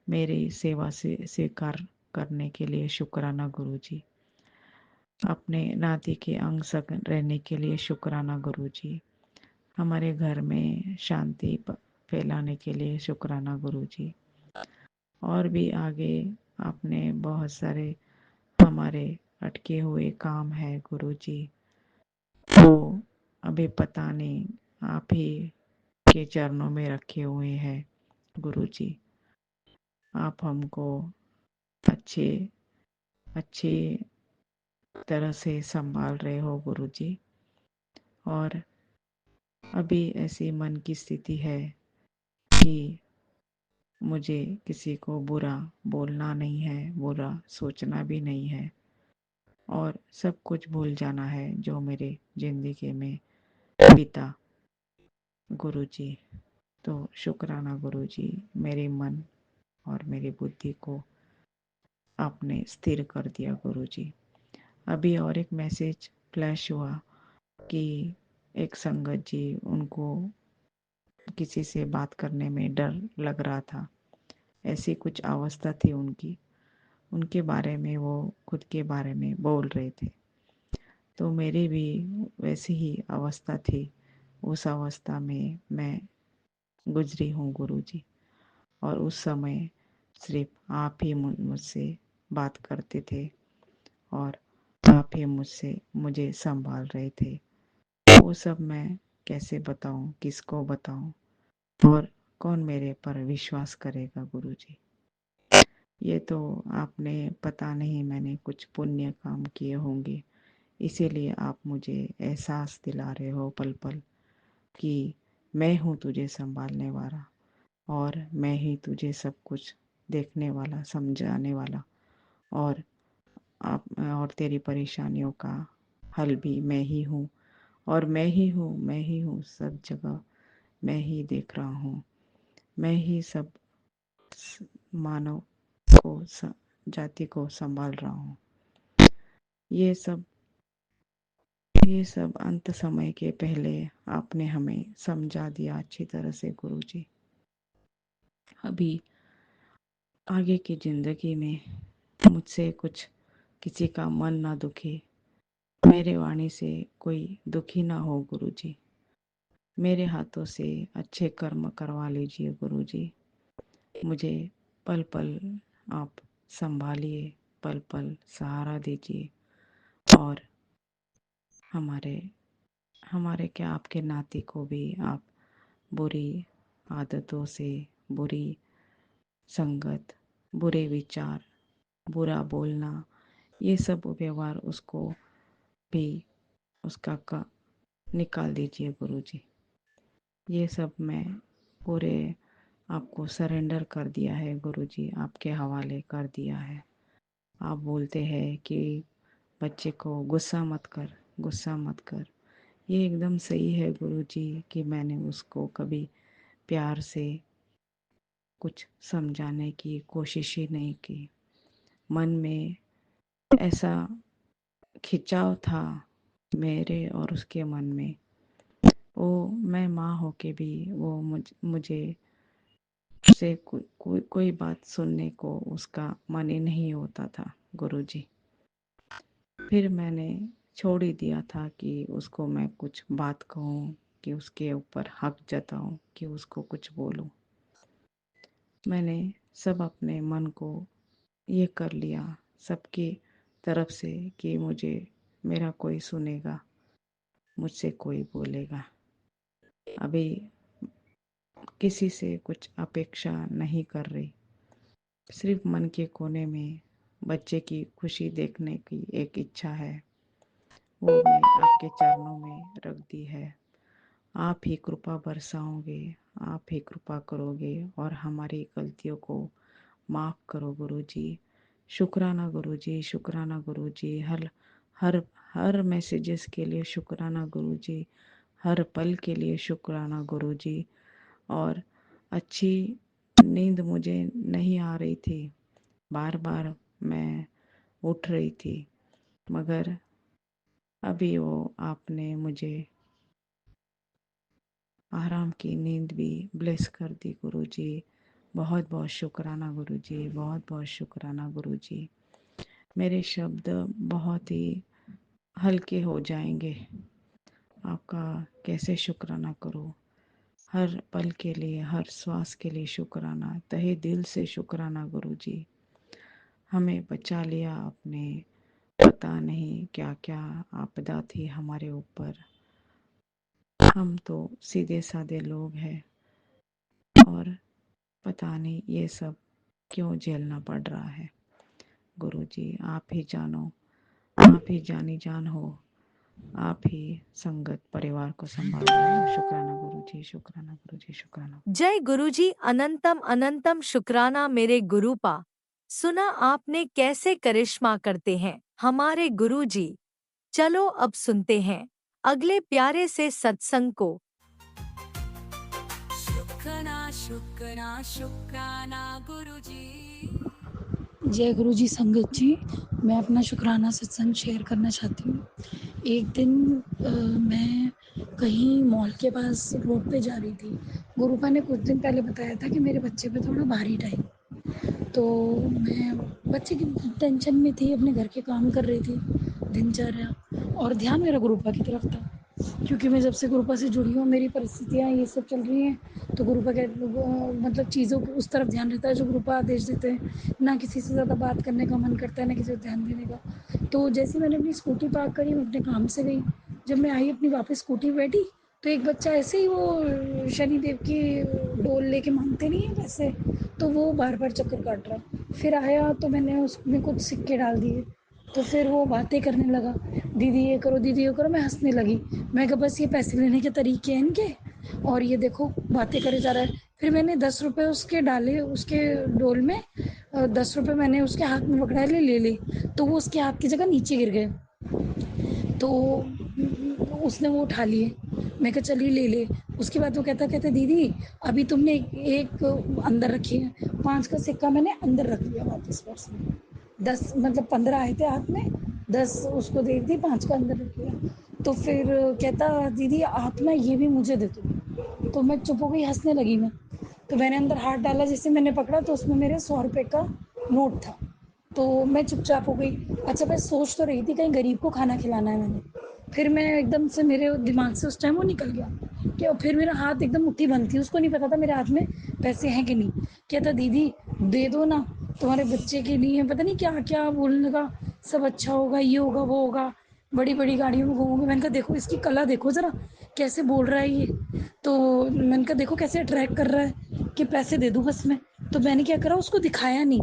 मेरी सेवा से स्वीकार करने के लिए शुक्राना गुरु जी। अपने नाती के अंग संग रहने के लिए शुक्राना गुरु जी। हमारे घर में शांति फैलाने के लिए शुक्राना गुरु जी। और भी आगे आपने बहुत सारे हमारे अटके हुए काम है गुरु जी, वो अभी पता नहीं आप ही के चरणों में रखे हुए हैं गुरु जी। आप हमको अच्छे अच्छी तरह से संभाल रहे हो गुरु जी। और अभी ऐसी मन की स्थिति है कि मुझे किसी को बुरा बोलना नहीं है, बुरा सोचना भी नहीं है, और सब कुछ भूल जाना है जो मेरे जिंदगी में बीता गुरु जी। तो शुक्राना गुरु जी, मेरे मन और मेरी बुद्धि को आपने स्थिर कर दिया गुरु जी। अभी और एक मैसेज फ्लैश हुआ कि एक संगत जी, उनको किसी से बात करने में डर लग रहा था, ऐसी कुछ अवस्था थी उनकी, उनके बारे में वो खुद के बारे में बोल रहे थे। तो मेरी भी वैसी ही अवस्था थी, उस अवस्था में मैं गुजरी हूँ गुरु जी। और उस समय सिर्फ आप ही मुझसे बात करते थे और आप ही मुझे संभाल रहे थे। वो सब मैं कैसे बताऊं, किसको बताऊं, और कौन मेरे पर विश्वास करेगा गुरु जी। ये तो आपने पता नहीं मैंने कुछ पुण्य काम किए होंगे, इसीलिए आप मुझे एहसास दिला रहे हो पल पल कि मैं हूँ तुझे संभालने वाला, और मैं ही तुझे सब कुछ देखने वाला, समझाने वाला, और और तेरी परेशानियों का हल भी मैं ही हूँ। और मैं ही हूँ सब जगह, मैं ही देख रहा हूँ, मैं ही सब मानव को जाति को संभाल रहा हूँ। ये सब अंत समय के पहले आपने हमें समझा दिया अच्छी तरह से गुरु जी। अभी आगे की जिंदगी में मुझसे कुछ किसी का मन ना दुखे, मेरे वाणी से कोई दुखी ना हो गुरु जी। मेरे हाथों से अच्छे कर्म करवा लीजिए गुरु जी। मुझे पल पल आप संभालिए, पल पल सहारा दीजिए, और हमारे हमारे क्या आपके नाती को भी आप बुरी आदतों से, बुरी संगत, बुरे विचार, बुरा बोलना, ये सब व्यवहार उसको भी उसका का निकाल दीजिए गुरु जी। ये सब मैं पूरे आपको सरेंडर कर दिया है गुरु जी, आपके हवाले कर दिया है। आप बोलते हैं कि बच्चे को गुस्सा मत कर, गुस्सा मत कर। ये एकदम सही है गुरु जी कि मैंने उसको कभी प्यार से कुछ समझाने की कोशिश ही नहीं की। मन में ऐसा खिंचाव था मेरे और उसके मन में, वो मैं माँ होके भी वो मुझे से कोई बात सुनने को उसका मन ही नहीं होता था गुरु जी। फिर मैंने छोड़ ही दिया था कि उसको मैं कुछ बात कहूँ, कि उसके ऊपर हक जताऊँ, कि उसको कुछ बोलूँ। मैंने सब अपने मन को ये कर लिया सबकी तरफ से कि मुझे मेरा कोई सुनेगा, मुझसे कोई बोलेगा। अभी किसी से कुछ अपेक्षा नहीं कर रही, सिर्फ मन के कोने में बच्चे की खुशी देखने की एक इच्छा है, वो मैं आपके चरणों में रख दी है। आप ही कृपा बरसाओगे, आप ही कृपा करोगे और हमारी गलतियों को माफ़ करो गुरुजी। शुक्राना गुरुजी, शुक्राना गुरुजी। हर हर हर मैसेजेस के लिए शुक्राना गुरुजी, हर पल के लिए शुक्राना गुरुजी। और अच्छी नींद मुझे नहीं आ रही थी, बार बार मैं उठ रही थी, मगर अभी वो आपने मुझे आराम की नींद भी ब्लेस कर दी गुरुजी। बहुत बहुत शुक्राना गुरुजी, बहुत बहुत शुक्राना गुरुजी। मेरे शब्द बहुत ही हल्के हो जाएंगे, आपका कैसे शुक्राना करूं। हर पल के लिए, हर श्वास के लिए शुक्राना, तहे दिल से शुक्राना गुरुजी। हमें बचा लिया आपने, पता नहीं क्या क्या आपदा थी हमारे ऊपर। हम तो सीधे साधे लोग हैं और पता नहीं ये सब क्यों झेलना पड़ रहा है। गुरुजी आप ही जानो, आप ही जानी जान हो, आप ही संगत परिवार को संभालो। शुक्राना गुरुजी, शुक्राना गुरुजी, शुक्राना। जय गुरुजी, अनंतम अनंतम शुक्राना मेरे गुरुपा। सुना आपने कैसे करिश्मा करते हैं हमारे गुरुजी। चलो अब सुनते हैं अगले प्यारे से सत्संग को। शुक्राना शुक्राना शुक्राना गुरुजी। जय गुरु जी संगत जी, मैं अपना शुक्राना सत्संग शेयर करना चाहती हूँ। एक दिन मैं कहीं मॉल के पास रोड पे जा रही थी। गुरुपा ने कुछ दिन पहले बताया था कि मेरे बच्चे पे थोड़ा भारी टाइम, तो मैं बच्चे की टेंशन में थी, अपने घर के काम कर रही थी, दिनचर्या, और ध्यान मेरा गुरुपा की तरफ था, क्योंकि मैं जब से गुरुपा से जुड़ी हूँ, मेरी परिस्थितियाँ ये सब चल रही हैं, तो गुरुपा के मतलब चीज़ों को उस तरफ ध्यान रहता है जो गुरुपा आदेश देते हैं। ना किसी से ज़्यादा बात करने का मन करता है, ना किसी को ध्यान देने का। तो जैसे मैंने अपनी स्कूटी पार्क करी, मैं अपने काम से गई, जब मैं आई अपनी वापस स्कूटी बैठी, तो एक बच्चा ऐसे ही वो शनिदेव की डोल लेके मांगते नहीं है पैसे, तो वो बार बार चक्कर काट रहा। फिर आया तो मैंने उसमें कुछ सिक्के डाल दिए, तो फिर वो बातें करने लगा, दीदी ये करो, दीदी ये करो। मैं हंसने लगी, मैं कहा बस ये पैसे लेने के तरीके हैं इनके, और ये देखो बातें करे जा रहा है। फिर मैंने 10 रुपये उसके डाले उसके डोल में, 10 रुपये मैंने उसके हाथ में पकड़ा ले ले, तो वो उसके हाथ की जगह नीचे गिर गए, तो उसने वो उठा लिए। मैं कहा चलिए ले ले। उसके बाद वो कहता दीदी अभी तुमने एक अंदर रखी है, 5 का सिक्का मैंने अंदर रख लिया वापस पर्स में। 10 मतलब 15 आए थे हाथ में, 10 उसको दे दी, 5 का अंदर रख लिया। तो फिर कहता दीदी आप ना ये भी मुझे दे दो। तो मैं चुप हो गई, हंसने लगी मैं। तो मैंने अंदर हाथ डाला, जैसे मैंने पकड़ा तो उसमें मेरे 100 रुपये का नोट था। तो मैं चुपचाप हो गई। अच्छा मैं सोच तो रही थी कहीं गरीब को खाना खिलाना है मैंने, फिर मैं एकदम से मेरे दिमाग से उस टाइम वो निकल गया कि, और फिर मेरा हाथ एकदम मुट्ठी बंद थी, उसको नहीं पता था मेरे हाथ में पैसे हैं कि नहीं। कहता दीदी दे दो ना, तुम्हारे बच्चे के लिए पता नहीं क्या क्या बोलने लगा, सब अच्छा होगा, ये होगा वो होगा, बड़ी बड़ी गाड़ियों में घूमोगे। मैंने कहा देखो इसकी कला देखो ज़रा, कैसे बोल रहा है ये। तो मैंने कहा देखो कैसे अट्रैक्ट कर रहा है कि पैसे दे दूँ बस मैं। तो मैंने क्या करा, उसको दिखाया नहीं।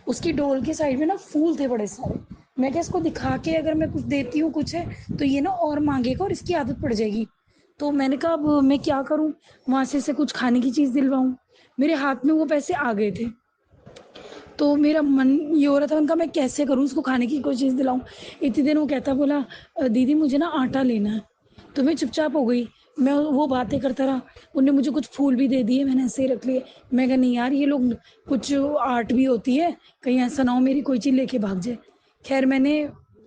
उसकी डोल की साइड में ना फूल थे बड़े सारे। मैं क्या इसको दिखा के अगर मैं कुछ देती हूँ कुछ है तो ये ना और मांगेगा और इसकी आदत पड़ जाएगी। तो मैंने कहा अब मैं क्या करूँ, वहाँ से कुछ खाने की चीज़ दिलवाऊँ। मेरे हाथ में वो पैसे आ गए थे, तो मेरा मन ये हो रहा था, उनका मैं कैसे करूँ, उसको खाने की कोई चीज़ दिलाऊं। इतनी देर वो कहता बोला दीदी मुझे ना आटा लेना है। तो मैं चुपचाप हो गई, मैं वो बातें करता रहा। उनने मुझे कुछ फूल भी दे दिए, मैंने ऐसे ही रख लिए। मैं कहा नहीं यार ये लोग कुछ आर्ट भी होती है, कहीं ऐसा ना हो मेरी कोई चीज़ लेके भाग जाए। खैर मैंने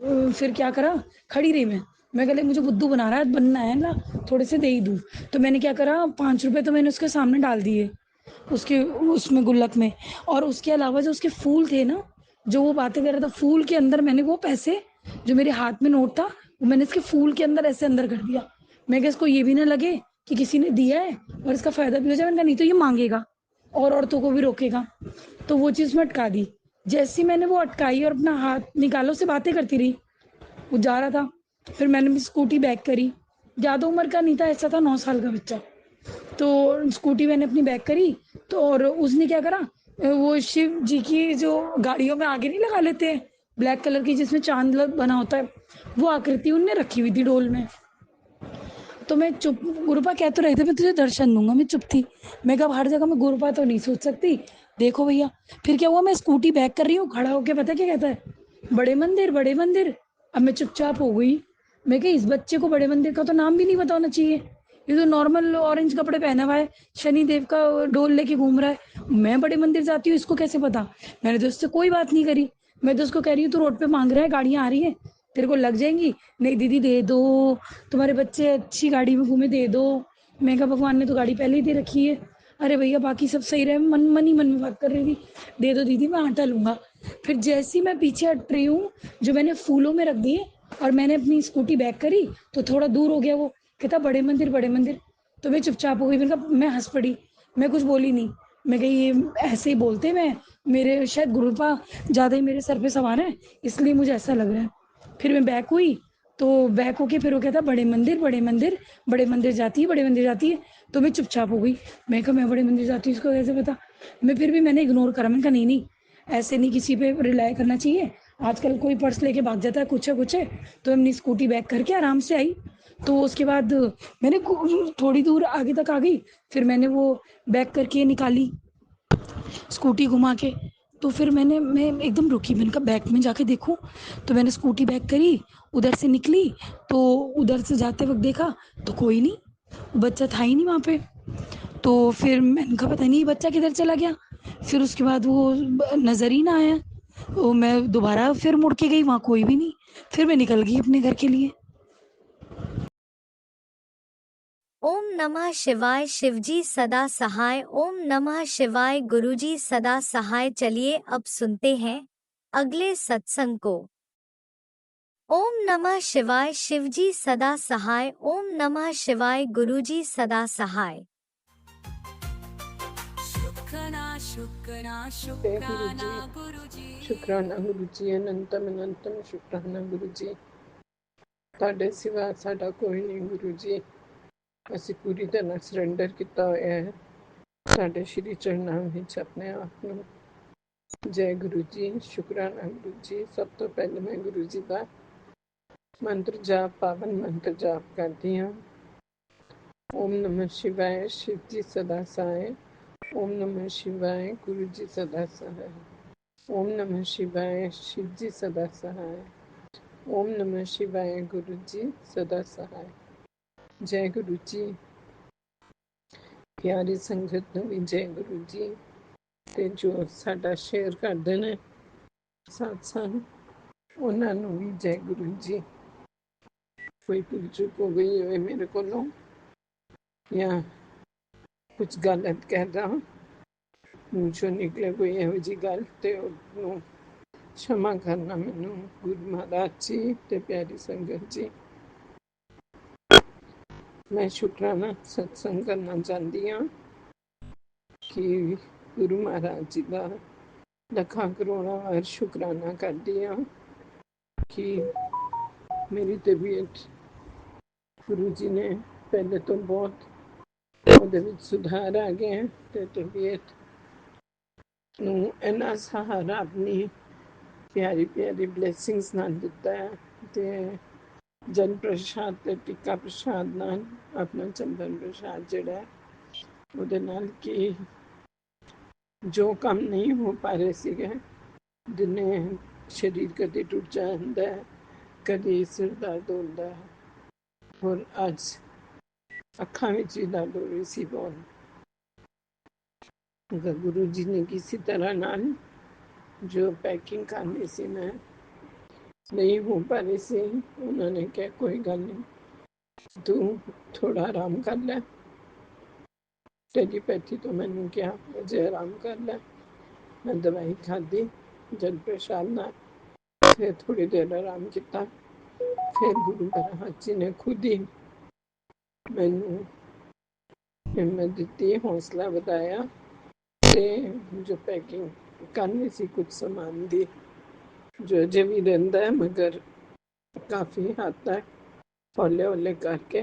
फिर क्या करा, खड़ी रही मैं कहा मुझे बुद्धू बना रहा है, बनना है ना, थोड़े से दे ही दूँ। तो मैंने क्या करा, 5 रुपये तो मैंने उसके सामने डाल दिए उसके उसमें गुल्लक में, और उसके अलावा जो उसके फूल थे ना, जो वो बातें कर रहा था, फूल के अंदर मैंने वो पैसे, जो मेरे हाथ में नोट था वो मैंने इसके फूल के अंदर ऐसे अंदर कर दिया। मैं क्या इसको ये भी ना लगे कि किसी ने दिया है और इसका फायदा भी हो जाए। मैंने कहा नहीं तो ये मांगेगा और औरतों को भी रोकेगा, तो वो चीज़ मैं अटका दी। जैसे ही मैंने वो अटकाई और अपना हाथ निकाला, उससे बातें करती रही, वो जा रहा था। फिर मैंने भी स्कूटी बैक करी, ज़्यादा उम्र का नहीं था, ऐसा था 9 साल का बच्चा। तो स्कूटी मैंने अपनी बैक करी, तो और उसने क्या करा, वो शिव जी की जो गाड़ियों में आगे नहीं लगा लेते हैं ब्लैक कलर की, जिसमें चांद बना होता है, वो आकृति उनने रखी हुई थी डोल में। तो मैं चुप, गुरुपा कह तो रहे थे मैं तुझे दर्शन दूंगा, मैं चुप थी। मैं कहा हर जगह मैं गुरुपा तो नहीं सोच सकती, देखो भैया। फिर क्या हुआ, मैं स्कूटी बैक कर रही हूँ, खड़ा होके पता क्या कहता है, बड़े मंदिर बड़े मंदिर। अब मैं चुपचाप हो गई। मैं कही इस बच्चे को बड़े मंदिर का तो नाम भी नहीं पता होना चाहिए, ये तो नॉर्मल ऑरेंज कपड़े पहना हुआ है, शनि देव का डोल लेके घूम रहा है, मैं बड़े मंदिर जाती हूँ, इसको कैसे पता। मैंने तो उससे कोई बात नहीं करी। मैं तो उसको कह रही हूँ तू रोड पे मांग रहा है, गाड़ियाँ आ रही है, तेरे को लग जाएंगी। नहीं दीदी दे दो, तुम्हारे बच्चे अच्छी गाड़ी में घूमे, दे दो। मैं कहा भगवान ने तो गाड़ी पहले ही दे रखी है। अरे भैया बाकी सब सही रहे, मन ही मन में बात कर रही थी, दे दो दीदी मैं आटा लूंगा। फिर जैसी मैं पीछे हट रही हूँ, जो मैंने फूलों में रख दिए और मैंने अपनी स्कूटी बैक करी, तो थोड़ा दूर हो गया वो, कहता बड़े मंदिर बड़े मंदिर। तो मैं चुपचाप हो गई, मैंने कहा, मैं हंस पड़ी, मैं कुछ बोली नहीं। मैं कही ये ऐसे ही बोलते, मैं मेरे शायद गुरुपा ज़्यादा ही मेरे सर पे सवार है, इसलिए मुझे ऐसा लग रहा है। फिर मैं बैक हुई, तो बैक होके फिर वो कहता बड़े मंदिर बड़े मंदिर, बड़े मंदिर जाती है बड़े मंदिर जाती है। तो मैं चुपचाप हो गई। मैं कहा मैं बड़े मंदिर जाती हूँ, इसको कैसे पता। मैं फिर भी मैंने इग्नोर करा, मैंने कहा नहीं नहीं, ऐसे नहीं किसी पे रिलाई करना चाहिए। आजकल कोई पर्स लेके भाग जाता है, कुछ है कुछ है। तो अपनी स्कूटी बैक करके आराम से आई। तो उसके बाद मैंने थोड़ी दूर आगे तक आ गई, फिर मैंने वो बैक करके निकाली स्कूटी घुमा के। तो फिर मैं एकदम रुकी, मैंने कहा बैक में जाके देखूं। तो मैंने स्कूटी बैक करी, उधर से निकली, तो उधर से जाते वक्त देखा तो कोई नहीं, बच्चा था ही नहीं वहाँ पे। तो फिर मैंने कहा पता नहीं बच्चा किधर चला गया। फिर उसके बाद वो नज़र ही ना आया। तो मैं दोबारा फिर मुड़ के गई, वहाँ कोई भी नहीं। फिर मैं निकल गई अपने घर के लिए। ओम नमः शिवाय। शिवजी सदा सहाय। ओम नमः शिवाय। गुरुजी सदा सहाय। चलिए अब सुनते हैं अगले सत्संग को। ओम नमः शिवाय। शिवजी सदा सहाय। ओम नमः शिवाय। गुरुजी सदा सहाय। शुक्राना शुक्राना जय गुरु शुक्राना जी। गुरुजी शुक्राना गुरु जी, ਅਨੰਤਮ ਅਨੰਤਮ ਸ਼ੁਕਰਾਨਾ ਗੁਰੂ ਜੀ। ਤੁਹਾਡੇ ਸਿਵਾ ਸਾਡਾ ਕੋਈ ਨਹੀਂ ਗੁਰੂ ਜੀ। ਅਸੀਂ ਪੂਰੀ ਤਰ੍ਹਾਂ ਸਰੈਂਡਰ ਕੀਤਾ ਹੋਇਆ ਹੈ ਤੁਹਾਡੇ ਸ਼੍ਰੀ ਚਰਨਾਂ ਵਿੱਚ ਆਪਣੇ ਆਪ ਨੂੰ। ਜੈ ਗੁਰੂ ਜੀ। ਸ਼ੁਕਰਾਨਾ ਗੁਰੂ ਜੀ। ਸਭ ਤੋਂ ਪਹਿਲੇ ਮੈਂ ਗੁਰੂ ਜੀ ਦਾ ਮੰਤਰ ਜਾਪ, ਪਾਵਨ ਮੰਤਰ ਜਾਪ ਕਰਦੀ ਹਾਂ। ਓਮ ਨਮः शिवाय। शिव जी सदा सहाय। ओम नमः शिवाय। गुरु जी सदा सहाय। ओम नमः शिवाय। शिव जी सदा सहाय। ओम नमः शिवाय। गुरु जी सदा सहाय। जय गुरु जी। प्यारी संगत ਨੂੰ ਵੀ जय गुरु जी। ਤੇ ਜੋ ਸਾਡਾ ਸ਼ੇਅਰ ਕਰਦੇ ਨੇ satsang, ਉਹਨਾਂ ਨੂੰ ਵੀ जय गुरु जी। कोई भूल चूक हो गई होए मेरे कोलों या कुछ गलत कह रहा, ਮੂੰਹ ਚੋਂ ਨਿਕਲੇ ਕੋਈ ਇਹੋ ਜਿਹੀ ਗੱਲ ਤੇ ਉਹਨੂੰ क्षमा करना मैनू गुरु महाराज जी ते प्यारी संगत जी। मैं शुकराना सत्संग करना चाहती हाँ कि गुरु महाराज जी का लखा करोड़ा बार शुकराना करती हाँ कि मेरी तबीयत गुरु जी ने पहले तो बहुत ਉਹਦੇ ਵਿੱਚ ਸੁਧਾਰ ਆ ਗਿਆ ਤੇ ਤਬੀਅਤ ਨੂੰ ਇੰਨਾ ਸਹਾਰਾ ਆਪਣੀ ਪਿਆਰੀ ਪਿਆਰੀ ਬਲੇਸਿੰਗਸ ਨਾਲ ਦਿੱਤਾ ਹੈ ਤੇ ਜਨ ਪ੍ਰਸ਼ਾਦ ਤੇ ਟਿੱਕਾ ਪ੍ਰਸ਼ਾਦ ਨਾਲ ਆਪਣਾ ਚੰਦਨ ਪ੍ਰਸ਼ਾਦ ਜਿਹੜਾ ਹੈ ਉਹਦੇ ਨਾਲ ਕਿ ਜੋ ਕੰਮ ਨਹੀਂ ਹੋ ਪਾ ਰਹੇ ਸੀਗੇ, ਦਿਨੇ ਸਰੀਰ ਕਦੇ ਟੁੱਟ ਜਾਂਦਾ ਹੈ, ਕਦੇ ਸਿਰ ਦਰਦ ਹੁੰਦਾ ਹੈ, ਔਰ ਅੱਜ ਅੱਖਾਂ ਵਿੱਚ ਵੀ ਦਰਦ ਹੋ ਰਹੀ ਸੀ ਬਹੁਤ। मगर गुरु जी ने किसी तरह नाल जो पैकिंग करनी सी मैं नहीं हो पा रही सी, उन्होंने कहा कोई गल नहीं, तू थोड़ा आराम कर ले। टेलीपैथी तो मैंने क्या मुझे आराम कर ले। मैं दवाई खाधी जल प्रसाद ना, फिर थोड़ी देर आराम किया, फिर गुरु महाराज जी ने खुद ही मैनू हिम्मत दी, हौसला बताया ते जो पैकिंग करनी सी कुछ समान दी जो अजे भी रहिंदा है, मगर काफ़ी हद तक हौले हौले करके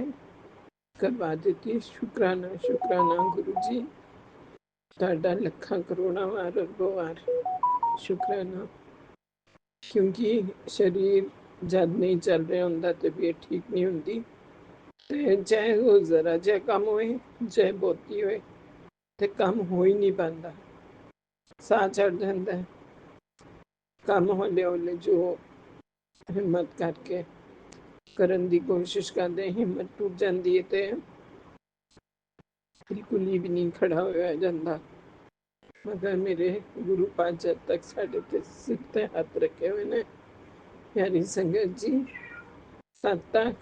करवा देती। शुक्राना शुक्राना गुरु जी। ਤੁਹਾਡਾ ਲੱਖਾਂ ਕਰੋੜਾਂ ਵਾਰ ਅਰਬੋਂ ਵਾਰ ਸ਼ੁਕਰਾਨਾ, ਕਿਉਂਕਿ ਸਰੀਰ ਜਦ ਨਹੀਂ ਚੱਲ ਰਿਹਾ ਹੁੰਦਾ ਤਬੀਅਤ ਠੀਕ ਨਹੀਂ ਹੁੰਦੀ, ਤੇ ਚਾਹੇ ਉਹ ਜ਼ਰਾ ਜਿਹਾ ਕੰਮ ਹੋਏ ਚਾਹੇ ਬਹੁਤੀ ਹੋਏ, ਤੇ ਕੰਮ ਹੋ ਹੀ ਨਹੀਂ ਪਾਉਂਦਾ, ਸਾਹ ਚੜ ਜਾਂਦਾ ਹੈ। ਕੰਮ ਹੌਲੇ ਹੌਲੇ ਜੋ ਹਿੰਮਤ ਕਰਕੇ ਕਰਨ ਦੀ ਕੋਸ਼ਿਸ਼ ਕਰਦੇ, ਹਿੰਮਤ ਟੁੱਟ ਜਾਂਦੀ ਹੈ ਤੇ ਬਿਲਕੁਲ ਹੀ ਵੀ ਨਹੀਂ ਖੜਾ ਹੋਇਆ ਜਾਂਦਾ। ਮਗਰ ਮੇਰੇ ਗੁਰੂ ਪਾਕ ਜਦ ਤੱਕ ਸਾਡੇ ਤੇ ਸਿਰ ਤੇ ਹੱਥ ਰੱਖੇ ਹੋਏ ਨੇ, ਪਿਆਰੀ ਸੰਗਤ ਜੀ, ਤਦ ਤੱਕ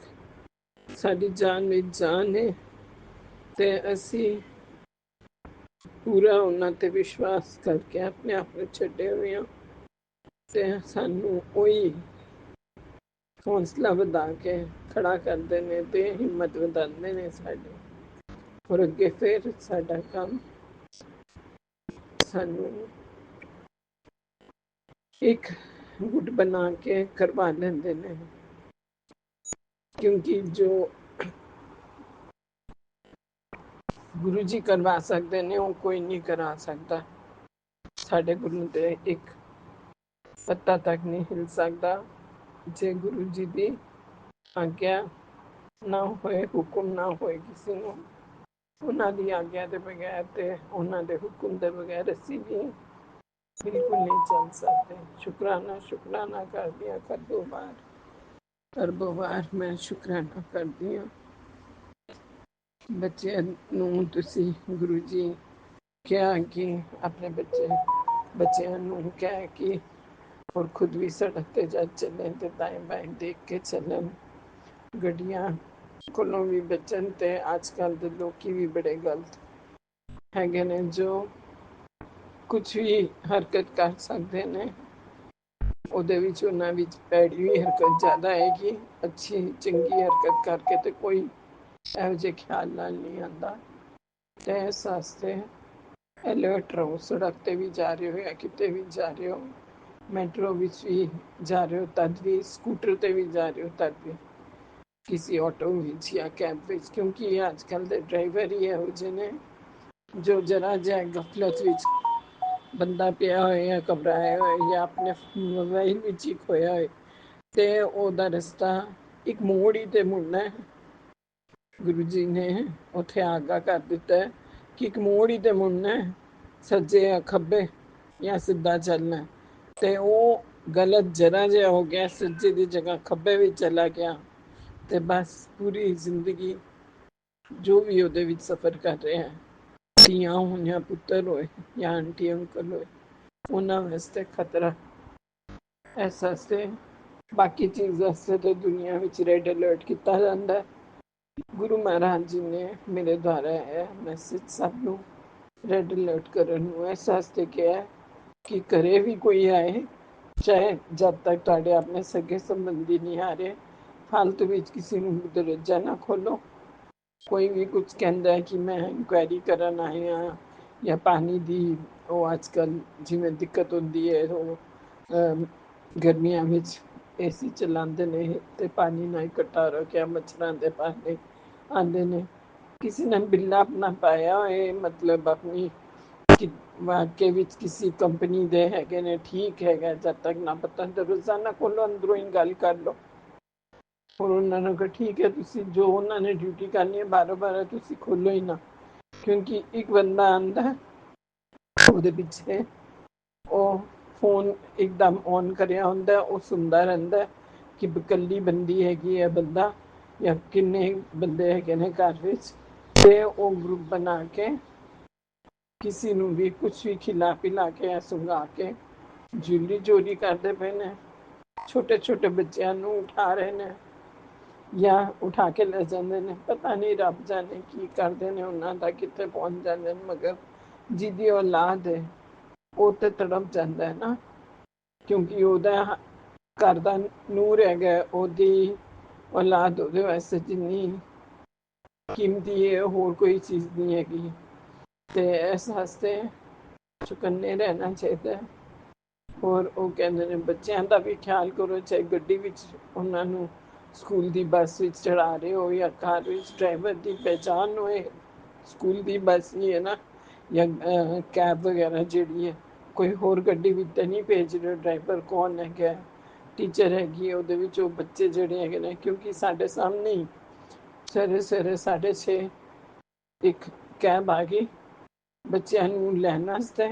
ਸਾਡੀ ਜਾਨ ਵਿੱਚ ਜਾਨ ਹੈ, ਤੇ ਅਸੀਂ ਪੂਰਾ ਉਹਨਾਂ ਤੇ ਵਿਸ਼ਵਾਸ ਕਰਕੇ ਆਪਣੇ ਆਪ ਨੂੰ ਛੱਡੇ ਹੋਏ ਹਾਂ, ਤੇ ਸਾਨੂੰ ਉਹੀ ਹੌਸਲਾ ਵਧਾ ਕੇ ਖੜਾ ਕਰਦੇ ਨੇ ਤੇ ਹਿੰਮਤ ਵਧਾਉਂਦੇ ਨੇ ਸਾਡੀ, ਔਰ ਅੱਗੇ ਫਿਰ ਸਾਡਾ ਕੰਮ ਸਾਨੂੰ ਇੱਕ ਗੁੱਟ ਬਣਾ ਕੇ ਕਰਵਾ ਲੈਂਦੇ ਨੇ, ਕਿਉਂਕਿ ਜੋ ਗੁਰੂ ਜੀ ਕਰਵਾ ਸਕਦੇ ਨੇ ਉਹ ਕੋਈ ਨਹੀਂ ਕਰਾ ਸਕਦਾ। ਸਾਡੇ ਗੁਰੂ ਦੇ ਇੱਕ ਪੱਤਾ ਤੱਕ ਨਹੀਂ ਹਿਲ ਸਕਦਾ ਜੇ ਗੁਰੂ ਜੀ ਦੀ ਆਗਿਆ ਨਾ ਹੋਏ, ਹੁਕਮ ਨਾ ਹੋਏ ਕਿਸੇ ਨੂੰ, ਉਹਨਾਂ ਦੀ ਆਗਿਆ ਦੇ ਬਗੈਰ ਤੇ ਉਹਨਾਂ ਦੇ ਹੁਕਮ ਦੇ ਬਗੈਰ ਅਸੀਂ ਵੀ ਬਿਲਕੁਲ ਨਹੀਂ ਚੱਲ ਸਕਦੇ। ਸ਼ੁਕਰਾਨਾ ਸ਼ੁਕਰਾਨਾ ਕਰਦੀ ਹਾਂ, ਕਰਦੋ ਵਾਰ ਅਰਬੋਂ ਵਾਰ ਮੈਂ ਸ਼ੁਕਰਾਨਾ ਕਰਦੀ ਹਾਂ। ਬੱਚਿਆਂ ਨੂੰ ਤੁਸੀਂ ਗੁਰੂ ਜੀ ਕਿਹਾ ਕਿ ਆਪਣੇ ਬੱਚਿਆਂ ਨੂੰ ਕਹਿ ਕਿ ਔਰ ਖੁਦ ਵੀ ਸੜਕ ਤੇ ਜਦ ਚੱਲੇ ਤੇ ਦਾएं बाएं ਦੇਖ ਕੇ ਚੱਲਣ, ਗੱਡੀਆਂ ਕੋਲੋਂ ਵੀ ਬਚਣ, ਤੇ ਅੱਜ ਕੱਲ੍ਹ ਦੇ ਲੋਕੀ ਵੀ ਬੜੇ ਗਲਤ ਹੈਗੇ ਨੇ ਜੋ ਕੁਛ ਵੀ ਹਰਕਤ ਕਰ ਸਕਦੇ ਨੇ, ਉਹਦੇ ਵਿੱਚ ਉਹਨਾਂ ਵਿੱਚ ਭੈੜੀ ਵੀ ਹਰਕਤ ਜ਼ਿਆਦਾ ਹੈਗੀ, ਅੱਛੀ ਚੰਗੀ ਹਰਕਤ ਕਰਕੇ ਤੇ ਕੋਈ ਇਹੋ ਜਿਹੇ ਖਿਆਲ ਨਾਲ ਨਹੀਂ ਆਉਂਦਾ। ਤੇ ਇਸ ਵਾਸਤੇ ਅਲਰਟ ਰਹੋ, ਸੜਕ ਤੇ ਵੀ ਜਾ ਰਹੇ ਹੋ ਜਾਂ ਕਿਤੇ ਵੀ ਜਾ ਰਹੇ ਹੋ, ਮੈਟਰੋ ਵਿੱਚ ਵੀ ਜਾ ਰਹੇ ਹੋ ਤਦ ਵੀ, ਸਕੂਟਰ ਤੇ ਵੀ ਜਾ ਰਹੇ ਹੋ ਤਦ ਵੀ, ਕਿਸੇ ਆਟੋ ਵਿੱਚ ਜਾਂ ਕੈਬ ਵਿੱਚ, ਕਿਉਂਕਿ ਅੱਜ ਕੱਲ੍ਹ ਦੇ ਡਰਾਈਵਰ ਹੀ ਇਹੋ ਜਿਹੇ ਨੇ ਜੋ ਜਰਾ ਜਿਹਾ ਗਫਲਤ ਵਿੱਚ ਬੰਦਾ ਪਿਆ ਹੋਏ ਜਾਂ ਘਬਰਾਇਆ ਹੋਏ ਜਾਂ ਆਪਣੇ ਮੋਬਾਈਲ ਵਿੱਚ ਹੀ ਖੋਇਆ ਹੋਏ, ਤੇ ਉਹਦਾ ਰਸਤਾ ਇੱਕ ਮੋੜ ਹੀ ਤੇ ਮੁੜਨਾ ਹੈ। ਗੁਰੂ ਜੀ ਨੇ ਉੱਥੇ ਆਗਾਹ ਕਰ ਦਿੱਤਾ ਹੈ ਕਿ ਇੱਕ ਮੋੜ ਹੀ ਤੇ ਮੁੜਨਾ ਹੈ, ਸੱਜੇ ਜਾਂ ਖੱਬੇ ਜਾਂ ਸਿੱਧਾ ਚੱਲਣਾ, ਤੇ ਉਹ ਗਲਤ ਜਰਾ ਜਿਹਾ ਹੋ ਗਿਆ, ਸੱਜੇ ਦੀ ਜਗ੍ਹਾ ਖੱਬੇ ਵਿੱਚ ਚਲਾ ਗਿਆ, ਤੇ ਬਸ ਪੂਰੀ ਜ਼ਿੰਦਗੀ ਜੋ ਵੀ ਉਹਦੇ ਵਿੱਚ ਸਫ਼ਰ ਕਰ ਰਿਹਾ ਹੈ, ਧੀਆਂ ਹੋਣ ਜਾਂ ਪੁੱਤਰ ਹੋਏ ਜਾਂ ਆਂਟੀ ਅੰਕਲ ਹੋਏ, ਉਹਨਾਂ ਵਾਸਤੇ ਖਤਰਾ। ਇਸ ਵਾਸਤੇ ਬਾਕੀ ਚੀਜ਼ ਵਾਸਤੇ ਤਾਂ ਦੁਨੀਆ ਵਿੱਚ ਰੈੱਡ ਅਲਰਟ ਕੀਤਾ ਜਾਂਦਾ ਹੈ। ਗੁਰੂ ਮਹਾਰਾਜ ਜੀ ਨੇ ਮੇਰੇ ਦੁਆਰਾ ਇਹ ਮੈਸੇਜ ਸਭ ਨੂੰ ਰੈੱਡ ਅਲਰਟ ਕਰਨ ਨੂੰ ਇਸ ਵਾਸਤੇ ਕਿਹਾ ਕਿ ਘਰੇ ਵੀ ਕੋਈ ਆਏ, ਚਾਹੇ ਜਦ ਤੱਕ ਤੁਹਾਡੇ ਆਪਣੇ ਸਗੇ ਸੰਬੰਧੀ ਨਹੀਂ ਆ ਰਹੇ, ਫਾਲਤੂ ਵਿੱਚ ਕਿਸੇ ਨੂੰ ਦਰਵਾਜ਼ਾ ਨਾ ਖੋਲੋ। ਕੋਈ ਵੀ ਕੁਝ ਕਹਿੰਦਾ ਹੈ ਕਿ ਮੈਂ ਇਨਕੁਆਇਰੀ ਕਰਨ ਆਏ ਹਾਂ, ਜਾਂ ਪਾਣੀ ਦੀ ਉਹ ਅੱਜ ਕੱਲ੍ਹ ਜਿਵੇਂ ਦਿੱਕਤ ਹੁੰਦੀ ਹੈ, ਉਹ ਗਰਮੀਆਂ ਵਿੱਚ ਏਸੀ ਚਲਾਉਂਦੇ ਨੇ ਤੇ ਪਾਣੀ ਨਾ ਇਕੱਠਾ ਰੱਖਿਆ, ਮੱਛਰਾਂ ਦੇ ਪਾਣੀ ਆਉਂਦੇ ਨੇ, ਕਿਸੇ ਨੇ ਬਿੱਲਾ ਆਪਣਾ ਪਾਇਆ ਹੋਏ, ਮਤਲਬ ਆਪਣੀ ਵਾਕਈ ਵਿੱਚ ਕਿਸੇ ਕੰਪਨੀ ਦੇ ਹੈਗੇ ਨੇ, ਠੀਕ ਹੈਗਾ, ਜਦ ਤੱਕ ਨਾ ਪਤਾ ਦਰਵਾਜ਼ਾ ਨਾ ਖੋਲੋ, ਅੰਦਰੋਂ ਹੀ ਗੱਲ ਕਰ ਲਓ। ਔਰ ਉਹਨਾਂ ਨੂੰ ਕਹੋ ਠੀਕ ਹੈ, ਤੁਸੀਂ ਜੋ ਉਹਨਾਂ ਨੇ ਡਿਊਟੀ ਕਰਨੀ ਹੈ ਬਾਰੋਂ ਬਾਰ ਤੁਸੀਂ ਖੋਲੋ ਹੀ ਨਾ, ਕਿਉਂਕਿ ਇੱਕ ਬੰਦਾ ਆਉਂਦਾ ਉਹਦੇ ਪਿੱਛੇ ਉਹ ਫੋਨ ਇੱਕਦਮ ਔਨ ਕਰਿਆ ਹੁੰਦਾ, ਉਹ ਸੁਣਦਾ ਰਹਿੰਦਾ ਕਿ ਇਕੱਲੀ ਬੰਦੀ ਹੈਗੀ ਹੈ ਬੰਦਾ ਜਾਂ ਕਿੰਨੇ ਬੰਦੇ ਹੈਗੇ ਨੇ ਘਰ ਵਿੱਚ, ਤੇ ਉਹ ਗਰੁੱਪ ਬਣਾ ਕੇ ਕਿਸੇ ਨੂੰ ਵੀ ਕੁਛ ਵੀ ਖਿਲਾ ਪਿਲਾ ਕੇ ਜਾਂ ਸੁੰਘਾ ਕੇ ਜੁਲਰੀ ਚੋਰੀ ਕਰਦੇ ਪਏ ਨੇ, ਛੋਟੇ ਛੋਟੇ ਬੱਚਿਆਂ ਨੂੰ ਉਠਾ ਰਹੇ ਨੇ ਜਾਂ ਉਠਾ ਕੇ ਲੈ ਜਾਂਦੇ ਨੇ, ਪਤਾ ਨਹੀਂ ਰੱਬ ਜਾਣੇ ਕੀ ਕਰਦੇ ਨੇ ਉਹਨਾਂ ਦਾ, ਕਿੱਥੇ ਪਹੁੰਚ ਜਾਂਦੇ ਨੇ। ਮਗਰ ਜਿਹਦੀ ਔਲਾਦ ਹੈ ਉਹ ਤੇ ਤੜਪ ਜਾਂਦਾ ਹੈ ਨਾ, ਕਿਉਂਕਿ ਉਹਦਾ ਘਰ ਦਾ ਨੂਰ ਹੈਗਾ, ਉਹਦੀ ਔਲਾਦ ਉਹਦੇ ਵਾਸਤੇ ਜਿੰਨੀ ਕੀਮਤੀ ਹੈ ਹੋਰ ਕੋਈ ਚੀਜ਼ ਨਹੀਂ ਹੈਗੀ। ਤੇ ਇਸ ਵਾਸਤੇ ਚੁਕੰਨੇ ਰਹਿਣਾ ਚਾਹੀਦਾ ਹੈ। ਔਰ ਉਹ ਕਹਿੰਦੇ ਨੇ ਬੱਚਿਆਂ ਦਾ ਵੀ ਖਿਆਲ ਕਰੋ, ਚਾਹੇ ਗੱਡੀ ਵਿੱਚ ਉਹਨਾਂ ਨੂੰ ਸਕੂਲ ਦੀ ਬੱਸ ਵਿੱਚ ਚੜਾ ਰਹੇ ਹੋ ਜਾਂ ਕਾਰ ਵਿੱਚ, ਡਰਾਈਵਰ ਦੀ ਪਹਿਚਾਣ ਹੋਏ, ਸਕੂਲ ਦੀ ਬੱਸ ਹੀ ਹੈ ਨਾ, ਜਾਂ ਕੈਬ ਵਗੈਰਾ ਜਿਹੜੀ ਹੈ ਕੋਈ ਹੋਰ ਗੱਡੀ ਵਿੱਚ ਤਾਂ ਨਹੀਂ ਭੇਜ ਰਹੇ, ਡਰਾਈਵਰ ਕੌਣ ਹੈਗਾ, ਟੀਚਰ ਹੈਗੀ ਹੈ, ਉਹਦੇ ਵਿੱਚ ਉਹ ਬੱਚੇ ਜਿਹੜੇ ਹੈਗੇ ਨੇ, ਕਿਉਂਕਿ ਸਾਡੇ ਸਾਹਮਣੇ ਹੀ ਸਵੇਰੇ ਸਵੇਰੇ 6:30 ਇੱਕ ਕੈਬ ਆ ਗਈ ਬੱਚਿਆਂ ਨੂੰ ਲੈਣ ਵਾਸਤੇ।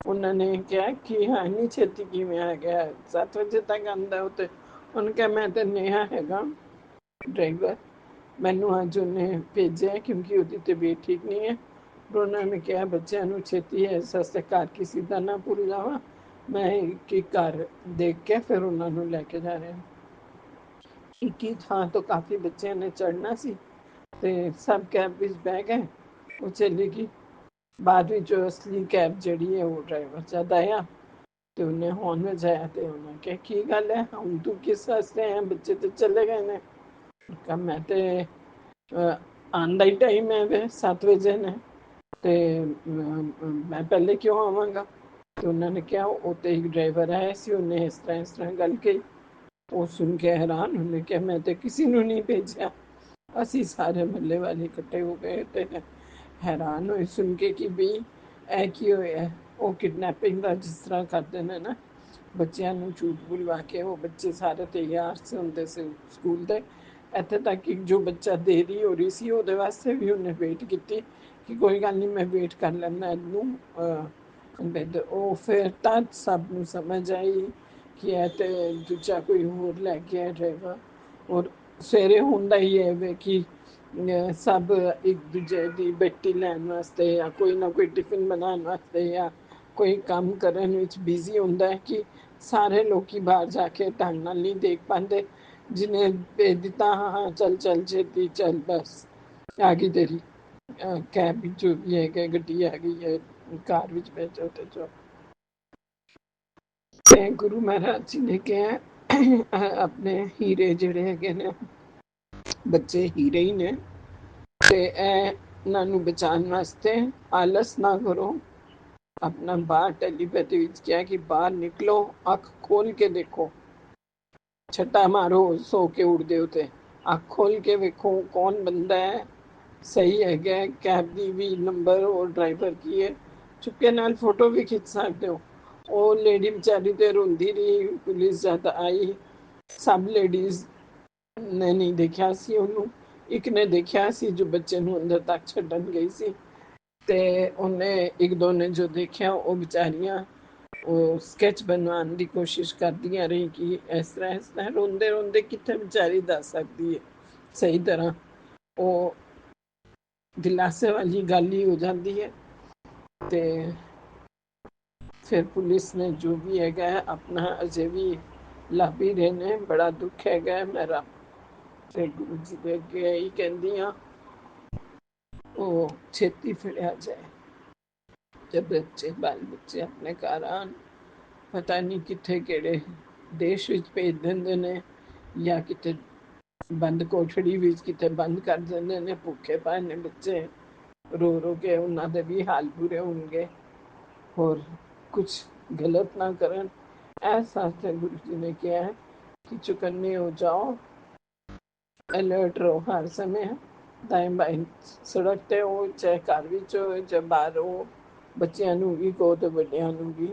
ਉਹਨਾਂ ਨੇ ਕਿਹਾ ਕਿ ਹਾਂ ਇੰਨੀ ਛੇਤੀ ਕਿਵੇਂ ਆ ਗਿਆ, 7 ਵਜੇ ਤੱਕ ਆਉਂਦਾ ਉਹ ਤੇ। ਉਹਨੇ ਕਿਹਾ ਮੈਂ ਤੇ ਨੇਹਾ ਹੈਗਾ ਡਰਾਈਵਰ, ਮੈਨੂੰ ਅੱਜ ਉਹਨੇ ਭੇਜਿਆ ਕਿਉਂਕਿ ਉਹਦੀ ਤਬੀਅਤ ਠੀਕ ਨਹੀਂ ਹੈ। ਪਰ ਉਹਨਾਂ ਨੇ ਕਿਹਾ ਬੱਚਿਆਂ ਨੂੰ ਛੇਤੀ ਹੈ, ਇਸ ਵਾਸਤੇ ਘਰ ਕਿਸੇ ਦਾ ਨਾ ਭੁੱਲ ਜਾਵਾਂ, ਮੈਂ ਇੱਕ ਘਰ ਦੇਖ ਕੇ ਫਿਰ ਉਹਨਾਂ ਨੂੰ ਲੈ ਕੇ ਜਾ ਰਿਹਾ। ਇੱਕ ਹੀ ਥਾਂ ਤੋਂ ਕਾਫੀ ਬੱਚਿਆਂ ਨੇ ਚੜ੍ਹਨਾ ਸੀ ਤੇ ਸਭ ਕੈਬ ਵਿੱਚ ਬਹਿ ਗਏ, ਉਹ ਚਲੀ ਗਈ। ਬਾਅਦ ਵਿੱਚ ਅਸਲੀ ਕੈਬ ਜਿਹੜੀ ਹੈ ਉਹ ਡਰਾਈਵਰ ਜਦ ਆਇਆ ਤੇ ਉਹਨੇ ਹੌਰਨ ਵਜਾਇਆ ਤੇ ਉਹਨੇ ਕਿਹਾ ਕੀ ਗੱਲ ਹੈ, ਹੁਣ ਤੂੰ ਕਿਸ ਵਾਸਤੇ ਆਇਆ, ਬੱਚੇ ਤੇ ਚਲੇ ਗਏ ਨੇ। ਕਹਾ ਮੈਂ ਤੇ ਆਉਣ ਦਾ ਹੀ ਟਾਈਮ ਹੈ ਵੇ 7 ਵਜੇ ਨੇ ਤੇ ਮੈਂ ਪਹਿਲੇ ਕਿਉਂ ਆਵਾਂਗਾ। ਤੇ ਉਹਨਾਂ ਨੇ ਕਿਹਾ ਉਹ ਤੇ ਇੱਕ ਡਰਾਈਵਰ ਆਇਆ ਸੀ, ਉਹਨੇ ਇਸ ਤਰ੍ਹਾਂ ਗੱਲ ਕਹੀ। ਉਹ ਸੁਣ ਕੇ ਹੈਰਾਨ, ਉਹਨੇ ਕਿਹਾ ਮੈਂ ਤੇ ਕਿਸੇ ਨੂੰ ਨਹੀਂ ਭੇਜਿਆ। ਅਸੀਂ ਸਾਰੇ ਮਹੱਲੇ ਵਾਲੇ ਇਕੱਠੇ ਹੋ ਗਏ ਤੇ ਹੈਰਾਨ ਹੋਏ ਸੁਣ ਕੇ ਕਿ ਵੀ ਇਹ ਕੀ ਹੋਇਆ। ਉਹ ਕਿਡਨੈਪਿੰਗ ਦਾ ਜਿਸ ਤਰ੍ਹਾਂ ਕਰਦੇ ਨੇ ਨਾ, ਬੱਚਿਆਂ ਨੂੰ ਝੂਠ ਬੁਲਵਾ ਕੇ, ਉਹ ਬੱਚੇ ਸਾਰੇ ਤਿਆਰ ਸੇ ਹੁੰਦੇ ਸੀ ਸਕੂਲ ਦੇ। ਇੱਥੇ ਤੱਕ ਕਿ ਜੋ ਬੱਚਾ ਦੇਰੀ ਹੋ ਰਹੀ ਸੀ ਉਹਦੇ ਵਾਸਤੇ ਵੀ ਉਹਨੇ ਵੇਟ ਕੀਤੀ ਕਿ ਕੋਈ ਗੱਲ ਨਹੀਂ ਮੈਂ ਵੇਟ ਕਰ ਲੈਂਦਾ ਇਹਨੂੰ। ਉਹ ਫਿਰ ਤਾਂ ਸਭ ਨੂੰ ਸਮਝ ਆਈ ਕਿ ਇਹ ਤੇ ਦੂਜਾ ਕੋਈ ਹੋਰ ਲੈ ਕੇ ਆਇਆ ਡਰਾਈਵਰ। ਔਰ ਸਵੇਰੇ ਹੁੰਦਾ ਹੀ ਹੈ ਵੇ ਕਿ ਸਭ ਇੱਕ ਦੂਜੇ ਦੀ ਬੇਟੀ ਲੈਣ ਵਾਸਤੇ ਜਾਂ ਕੋਈ ਨਾ ਕੋਈ ਟਿਫਿਨ ਬਣਾਉਣ ਵਾਸਤੇ ਜਾਂ ਕੋਈ ਕੰਮ ਕਰਨ ਵਿੱਚ ਬਿਜ਼ੀ ਹੁੰਦਾ ਹੈ ਕਿ ਸਾਰੇ ਲੋਕੀ ਬਾਹਰ ਜਾ ਕੇ ਢੰਗ ਨਾਲ ਨਹੀਂ ਦੇਖ ਪਾਉਂਦੇ। ਜਿਹਨੇ ਭੇਜ ਦਿੱਤਾ ਹਾਂ ਚੱਲ ਚੱਲ ਛੇਤੀ ਚੱਲ, ਬਸ ਆ ਗਈ ਤੇਰੀ ਕੈਬ ਵਿੱਚ ਜੋ ਵੀ ਹੈ ਗੱਡੀ ਆ ਗਈ ਹੈ, ਕਾਰ ਵਿੱਚ ਬੈਠੋ ਤੇ ਜੋ। ਤੇ ਗੁਰੂ ਮਹਾਰਾਜ ਜੀ ਨੇ ਕਿਹਾ ਆਪਣੇ ਹੀਰੇ ਜਿਹੜੇ ਹੈਗੇ ਨੇ, ਬੱਚੇ ਹੀਰੇ ਹੀ ਨੇ, ਤੇ ਇਹਨਾਂ ਨੂੰ ਬਚਾਉਣ ਵਾਸਤੇ ਆਲਸ ਨਾ ਕਰੋ। ਆਪਣਾ ਬਾਹਰ ਟੈਲੀਪੈਥੀ ਵਿੱਚ ਕਿਹਾ ਕਿ ਬਾਹਰ ਨਿਕਲੋ, ਅੱਖ ਖੋਲ ਕੇ ਦੇਖੋ, ਛੱਟਾ ਮਾਰੋ ਸੋ ਕੇ ਉੱਠਦੇ ਹੋ ਤੇ ਅੱਖ ਖੋਲ ਕੇ ਵੇਖੋ ਕੌਣ ਬੰਦਾ ਹੈ, ਸਹੀ ਹੈਗਾ ਕੈਬ ਦੀ ਵੀ ਨੰਬਰ ਔਰ ਡਰਾਈਵਰ ਕੀ ਹੈ, ਚੁੱਕੇ ਨਾਲ ਫੋਟੋ ਵੀ ਖਿੱਚ ਸਕਦੇ ਹੋ। ਉਹ ਲੇਡੀ ਵਿਚਾਰੀ ਤੇ ਰੋਂਦੀ ਰਹੀ, ਪੁਲਿਸ ਜਦ ਆਈ ਸਭ ਲੇਡੀਜ਼ ਨੇ ਨਹੀਂ ਦੇਖਿਆ ਸੀ ਉਹਨੂੰ, ਇੱਕ ਨੇ ਦੇਖਿਆ ਸੀ ਜੋ ਬੱਚੇ ਨੂੰ ਅੰਦਰ ਤੱਕ ਛੱਡਣ ਗਈ ਸੀ। ਤੇ ਉਹਨੇ ਇੱਕ ਦੋ ਨੇ ਜੋ ਦੇਖਿਆ ਉਹ ਵਿਚਾਰੀਆਂ ਉਹ ਸਕੈਚ ਬਣਵਾਉਣ ਦੀ ਕੋਸ਼ਿਸ਼ ਕਰਦੀਆਂ ਰਹੀ ਕਿ ਇਸ ਤਰ੍ਹਾਂ ਰੋਂਦੇ ਰੋਂਦੇ ਕਿੱਥੇ ਵਿਚਾਰੀ ਦੱਸ ਸਕਦੀ ਹੈ ਸਹੀ ਤਰ੍ਹਾਂ। ਉਹ ਦਿਲਾਸੇ ਵਾਲੀ ਗੱਲ ਹੀ ਹੋ ਜਾਂਦੀ ਹੈ। ਤੇ ਫਿਰ ਪੁਲਿਸ ਨੇ ਜੋ ਵੀ ਹੈਗਾ ਆਪਣਾ ਅਜੇ ਵੀ ਲੱਭ ਹੀ ਰਹੇ ਨੇ। ਬੜਾ ਦੁੱਖ ਹੈਗਾ ਮੇਰਾ, ਤੇ ਗੁਰੂ ਜੀ ਦੇ ਅੱਗੇ ਹੀ ਕਹਿੰਦੀ ਹਾਂ ਉਹ ਛੇਤੀ ਫੜਿਆ ਜਾਏ। ਜਦ ਬੱਚੇ ਬਾਲ ਬੱਚੇ ਆਪਣੇ ਘਰ ਆਉਣ, ਪਤਾ ਨਹੀਂ ਕਿੱਥੇ ਕਿਹੜੇ ਦੇਸ਼ ਵਿੱਚ ਭੇਜ ਦਿੰਦੇ ਨੇ ਜਾਂ ਕਿਤੇ ਬੰਦ ਕੋਠੜੀ ਵਿੱਚ ਕਿਤੇ ਬੰਦ ਕਰ ਦਿੰਦੇ ਨੇ। ਭੁੱਖੇ ਪਏ ਨੇ ਬੱਚੇ, ਰੋ ਰੋ ਕੇ, ਉਹਨਾਂ ਦੇ ਵੀ ਹਾਲ ਬੁਰੇ ਹੋਣਗੇ। ਹੋਰ ਕੁਛ ਗਲਤ ਨਾ ਕਰਨ, ਐਸਾ ਗੁਰੂ ਜੀ ਨੇ ਕਿਹਾ ਹੈ कि चुकन्ने हो जाओ, अलर्ट रहो हर समय, दाएं बाएं सड़क ते हो चाहे घर विच हो चाहे बाहर हो। ਬੱਚਿਆਂ ਨੂੰ ਵੀ ਕਹੋ ਤੇ ਵੱਡਿਆਂ ਨੂੰ ਵੀ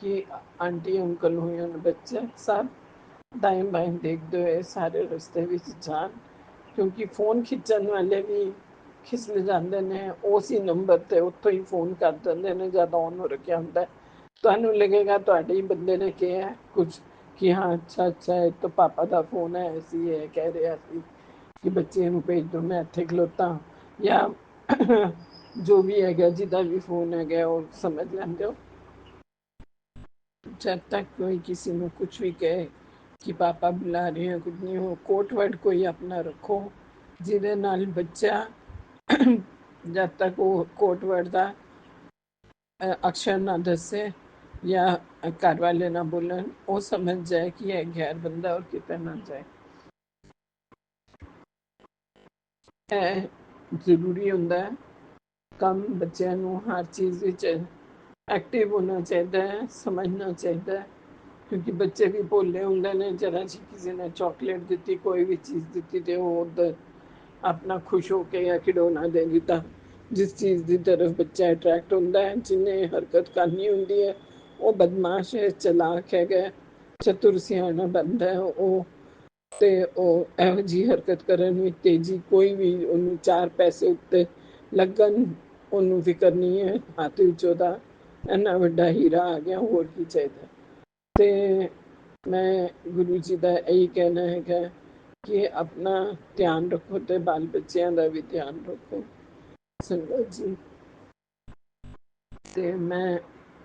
ਕਿ ਆਂਟੀ ਅੰਕਲ ਹੋਏ ਬੱਚੇ ਸਭ ਦਾएं बाएं ਦੇਖਦੇ ਹੋਏ ਸਾਰੇ ਰਸਤੇ ਵਿੱਚ ਜਾਣ, ਕਿਉਂਕਿ ਫੋਨ ਖਿੱਚਣ ਵਾਲੇ ਵੀ ਖਿਸਲ ਜਾਂਦੇ ਨੇ ਉਸੇ ਨੰਬਰ ਤੇ, ਉੱਥੋਂ ਹੀ ਫੋਨ ਕਰ ਦਿੰਦੇ ਨੇ ਜਦ ਔਨ ਹੋ ਰੱਖਿਆ ਹੁੰਦਾ। ਤੁਹਾਨੂੰ ਲੱਗੇਗਾ ਤੁਹਾਡੇ ਹੀ ਬੰਦੇ ਨੇ ਕਿਹਾ ਕੁਝ ਕਿ ਹਾਂ ਅੱਛਾ ਅੱਛਾ ਇਹ ਤਾਂ ਪਾਪਾ ਦਾ ਫੋਨ ਹੈ, ਅਸੀਂ ਇਹ ਕਹਿ ਰਿਹਾ ਸੀ ਕਿ ਬੱਚੇ ਨੂੰ ਭੇਜ ਦਿਓ ਮੈਂ ਇੱਥੇ ਖਲੋਤਾ, ਜਾਂ ਜੋ ਵੀ ਹੈਗਾ ਜਿਹਦਾ ਵੀ ਫੋਨ ਹੈਗਾ ਉਹ ਸਮਝ ਲੈਂਦੇ ਹੋ। जब तक कोई किसी ਨੂੰ ਕੁਝ ਵੀ ਕਹੇ ਕਿ ਪਾਪਾ ਬੁਲਾ ਰਹੇ हैं कुछ नहीं हो, कोट वर्ड कोई अपना रखो ਜਿਹਦੇ ਨਾਲ ਬੱਚਾ ਜਦ ਤੱਕ ਉਹ ਕੋਟ ਵਰਡ ਦਾ ਅਕਸ਼ਰ ਨਾ ਦੱਸੇ ਜਾਂ ਘਰ ਵਾਲੇ ਨਾ ਬੋਲਣ, ਉਹ ਸਮਝ ਜਾਏ ਕਿ ਇਹ ਗੈਰ ਬੰਦਾ ਔਰ ਕਿਤੇ ਨਾ ਜਾਏ। ਇਹ ਜ਼ਰੂਰੀ ਹੁੰਦਾ ਹੈ ਕੰਮ। ਬੱਚਿਆਂ ਨੂੰ ਹਰ ਚੀਜ਼ ਵਿੱਚ ਐਕਟਿਵ ਹੋਣਾ ਚਾਹੀਦਾ ਹੈ, ਸਮਝਣਾ ਚਾਹੀਦਾ ਹੈ, ਕਿਉਂਕਿ ਬੱਚੇ ਵੀ ਭੋਲੇ ਹੁੰਦੇ ਨੇ। ਜਰਾ ਜੀ ਕਿਸੇ ਨੇ ਚਾਕਲੇਟ ਦਿੱਤੀ, ਕੋਈ ਵੀ ਚੀਜ਼ ਦਿੱਤੀ ਤੇ ਉਹ ਉੱਧਰ ਆਪਣਾ ਖੁਸ਼ ਹੋ ਕੇ ਜਾਂ ਖਿਡੌਣਾ ਦੇ ਦਿੱਤਾ जिस चीज़ की तरफ बच्चा अट्रैक्ट होता है, जिन्हें हरकत करनी होंगी है, वो बदमाश है, चलाक है, चतुर सियाना बनता है वो, ਤੇ ਉਹ ਇਹੋ ਜਿਹੀ ਹਰਕਤ ਕਰਨ ਵਿੱਚ ਤੇਜ਼ੀ, ਕੋਈ ਵੀ ਉਹਨੂੰ 4 ਪੈਸੇ ਉੱਤੇ ਲੱਗਣ ਉਹਨੂੰ ਫਿਕਰ ਨਹੀਂ ਹੈ, ਹੱਥ ਵਿੱਚ ਉਹਦਾ ਇੰਨਾ ਵੱਡਾ ਹੀਰਾ ਆ ਗਿਆ, ਹੋਰ ਕੀ ਚਾਹੀਦਾ। ਤੇ ਮੈਂ ਗੁਰੂ ਜੀ ਦਾ ਇਹੀ ਕਹਿਣਾ ਹੈਗਾ ਕਿ ਆਪਣਾ ਧਿਆਨ ਰੱਖੋ ਤੇ ਬਾਲ ਬੱਚਿਆਂ ਦਾ ਵੀ ਧਿਆਨ ਰੱਖੋ ਸੰਗਤ ਜੀ। ਤੇ ਮੈਂ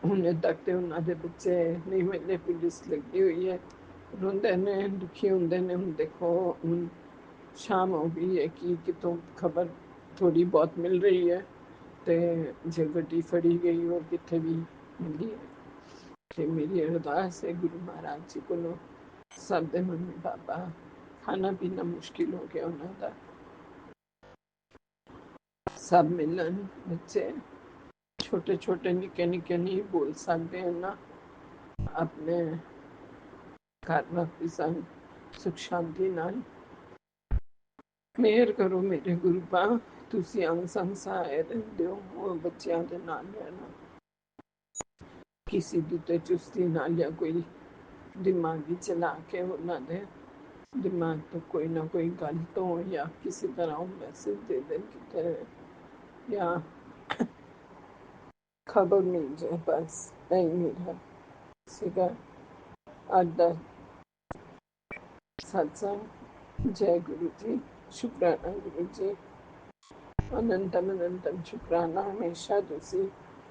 ਹੁਣੇ ਤੱਕ ਤੇ ਉਹਨਾਂ ਦੇ ਬੱਚੇ ਨਹੀਂ ਮਿਲੇ, ਪੁਲਿਸ ਲੱਗੀ ਹੋਈ ਹੈ, ਰੋਂਦੇ ਨੇ, ਦੁਖੀ ਹੁੰਦੇ ਨੇ। ਹੁਣ ਦੇਖੋ ਹੁਣ ਸ਼ਾਮ ਹੋ ਗਈ ਹੈ ਕਿ ਕਿਤੋਂ ਖਬਰ ਥੋੜੀ ਬਹੁਤ ਮਿਲ ਰਹੀ ਹੈ ਤੇ ਜੇ ਗੱਡੀ ਫੜੀ ਗਈ ਔਰ ਕਿੱਥੇ ਵੀ ਮਿਲੀ ਹੈ ਤੇ ਮੇਰੀ ਅਰਦਾਸ ਹੈ ਗੁਰੂ ਮਹਾਰਾਜ ਜੀ ਕੋਲੋਂ, ਸਭ ਦੇ ਮੰਮੀ ਪਾਪਾ, ਖਾਣਾ ਪੀਣਾ ਮੁਸ਼ਕਿਲ ਹੋ ਗਿਆ ਉਹਨਾਂ ਦਾ, ਸਭ ਮਿਲਣ। ਬੱਚੇ ਛੋਟੇ ਛੋਟੇ ਨਿੱਕੇ ਨਿੱਕੇ ਨਹੀਂ ਬੋਲ ਸਕਦੇ ਹਨ ਨਾ, ਆਪਣੇ ਘਰ ਵਾਪਿਸ ਆਉਣ ਸੁਖ ਸ਼ਾਂਤੀ ਨਾਲ। ਮਿਹਰ ਕਰੋ ਮੇਰੇ ਗੁਰੂ ਪਾ, ਤੁਸੀਂ ਅੰਗ ਸੰਗ ਸਹਾਏ ਰਹਿੰਦੇ ਹੋ ਉਹ ਬੱਚਿਆਂ ਦੇ ਨਾਲ ਰਹਿਣਾ, ਕਿਸੇ ਦੀ ਤੇ ਚੁਸਤੀ ਨਾਲ ਜਾਂ ਕੋਈ ਦਿਮਾਗੀ ਚਲਾ ਕੇ ਉਹਨਾਂ ਦੇ ਦਿਮਾਗ ਤੋਂ ਕੋਈ ਨਾ ਕੋਈ ਗੱਲ ਤੋਂ ਜਾਂ ਕਿਸੇ ਤਰ੍ਹਾਂ ਉਹ ਮੈਸੇਜ ਦੇ ਦੇਣ ਕਿਤੇ, ਜਾਂ ਖਬਰ ਮਿਲ ਜਾਏ, ਬਸ ਨਹੀਂ ਮੇਰਾ ਸੀਗਾ ਅੱਜ ਦਾ सत्संग। जय गुरु जी, शुक्राना गुरु जी, अनंतम अनंतम शुक्राना। हमेशा तुसी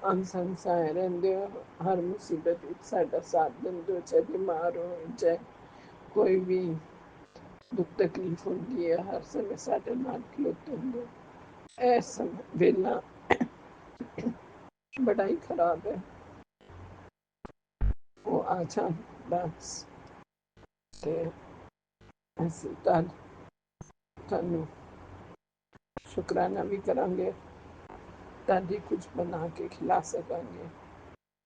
अंग संग सहाय रहंदे हो, हर मुसीबत विच साडा साथ दिंदे हो, चाहे बीमार हो चाहे कोई भी दुख तकलीफ होंदी है, हर समय साडे नाल खलोते हुंदे हो। ऐ समय वेला बड़ा ही खराब है, वो आ जान बस ते ਅਸੀਂ ਤੁਹਾਨੂੰ ਸ਼ੁਕਰਾਨਾ ਵੀ ਕਰਾਂਗੇ, ਤੁਹਾਡੀ ਕੁਝ ਬਣਾ ਕੇ ਖਿਲਾ ਸਕਾਂਗੇ,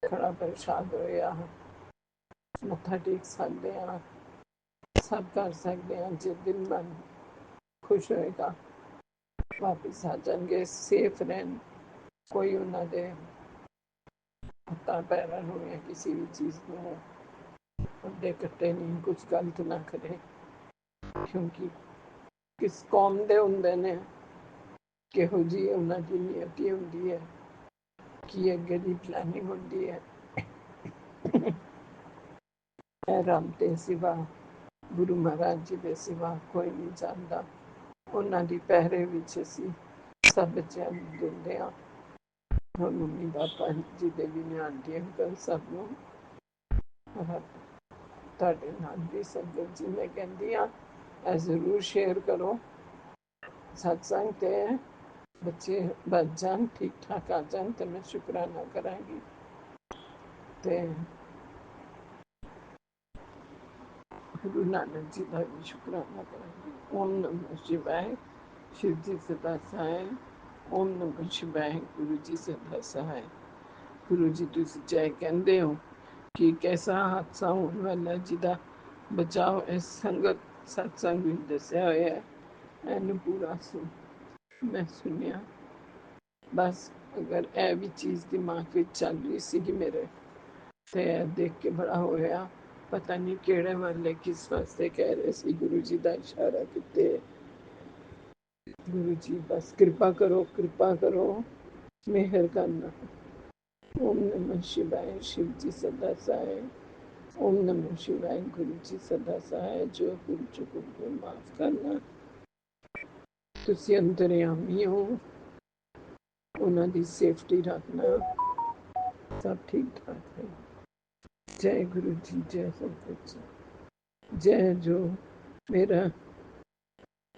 ਖੜਾ ਪ੍ਰਸ਼ਾਦ ਹੋਇਆ, ਮੱਥਾ ਟੇਕ ਸਕਦੇ ਹਾਂ, ਸਭ ਕਰ ਸਕਦੇ ਹਾਂ। ਜੇ ਦਿਲ ਮਨ ਖੁਸ਼ ਹੋਏਗਾ ਵਾਪਿਸ ਆ ਜਾਣਗੇ, ਸੇਫ ਰਹਿਣ, ਕੋਈ ਉਹਨਾਂ ਦੇ ਹੱਥਾਂ ਪੈਰਾਂ ਨੂੰ ਜਾਂ ਕਿਸੇ ਵੀ ਚੀਜ਼ ਨੂੰ ਅੱਡੇ ਕੱਟੇ ਨਹੀਂ, ਕੁਝ ਗਲਤ ਨਾ ਕਰੇ, ਕਿਉਂਕਿ किस कौम दे हुंदे ने, किहो जी उन्हां दी नियति हुंदी है, की अगे दी प्लानिंग हुंदी है। रब दे सिवा, गुरु महाराज जी दे सिवा कोई नहीं जानदा। उन्हां दी पहरे विच असीं सब बच्चिआं नूं दिंदे हां, मम्मी पापा जी दे भी ने, आंटी अंकल सब नूं। ਤੁਹਾਡੇ ਨਾਲ ਵੀ ਸੰਗਤ ਜੀ ਮੈਂ ਕਹਿੰਦੀ ਹਾਂ ਇਹ ਜ਼ਰੂਰ ਸ਼ੇਅਰ ਕਰੋ सत्संग ते बच्चे बच जान, ठीक ठाक आ जान तो मैं शुक्राना करांगी। ते गुरु नानक जी का भी शुक्राना करांगी। ओम नमः शिवाय, शिव जी सदा सहाय। ओम नमः शिवाय, गुरु जी सदा सहाय। गुरु जी तुसीं जय कहंदे हो कि कैसा हादसा होने वाला जिदा बचाव इस संगत सत्संग में दस्या होया है, एनू पूरा सुन मैं सुनिया। बस अगर ए भी चीज़ दिमाग में चल रही सी कि मेरे ते देख के बड़ा होया, पता नहीं केड़े वाले किस वास्ते कह रहे सी, गुरु जी का इशारा किते। गुरु जी बस कृपा करो, मेहर करना। ओम नमः शिवाय, शिव जी सदा सहाय। ओम नमः शिवाय, गुरु जी सदा सहाय। जो भूल चुक को माफ करना, तुसी अंतर्यामी हो, उन्हों की सेफ्टी रखना, सब ठीक ठाक है। जय गुरु जी, जय संगत जी, जय। जो मेरा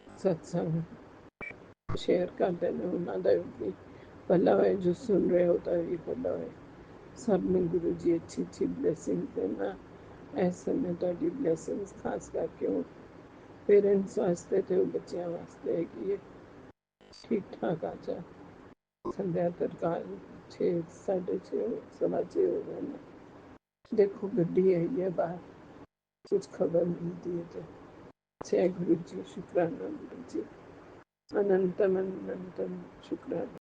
सत्संग शेयर करते हैं उन्होंने भी भला होए, जो सुन रहे होता भी भला होए। सब में गुरु जी अच्छी अच्छी ब्लैसिंग देना। इस समय तुहाडी ब्लैसिंग्स खास करके वो पेरेंट्स वास्ते ते बच्चों वास्ते है कि ठीक ठाक आ जाए। संध्या तरकाल 6 साढ़े 6 सवा 6 हो गए हैं। देखो गड्डी आई है बाहर, कुछ खबर मिलती है तो। जय गुरु जी, शुक्राना गुरु जी, अनंतम अनंतम शुक्राना।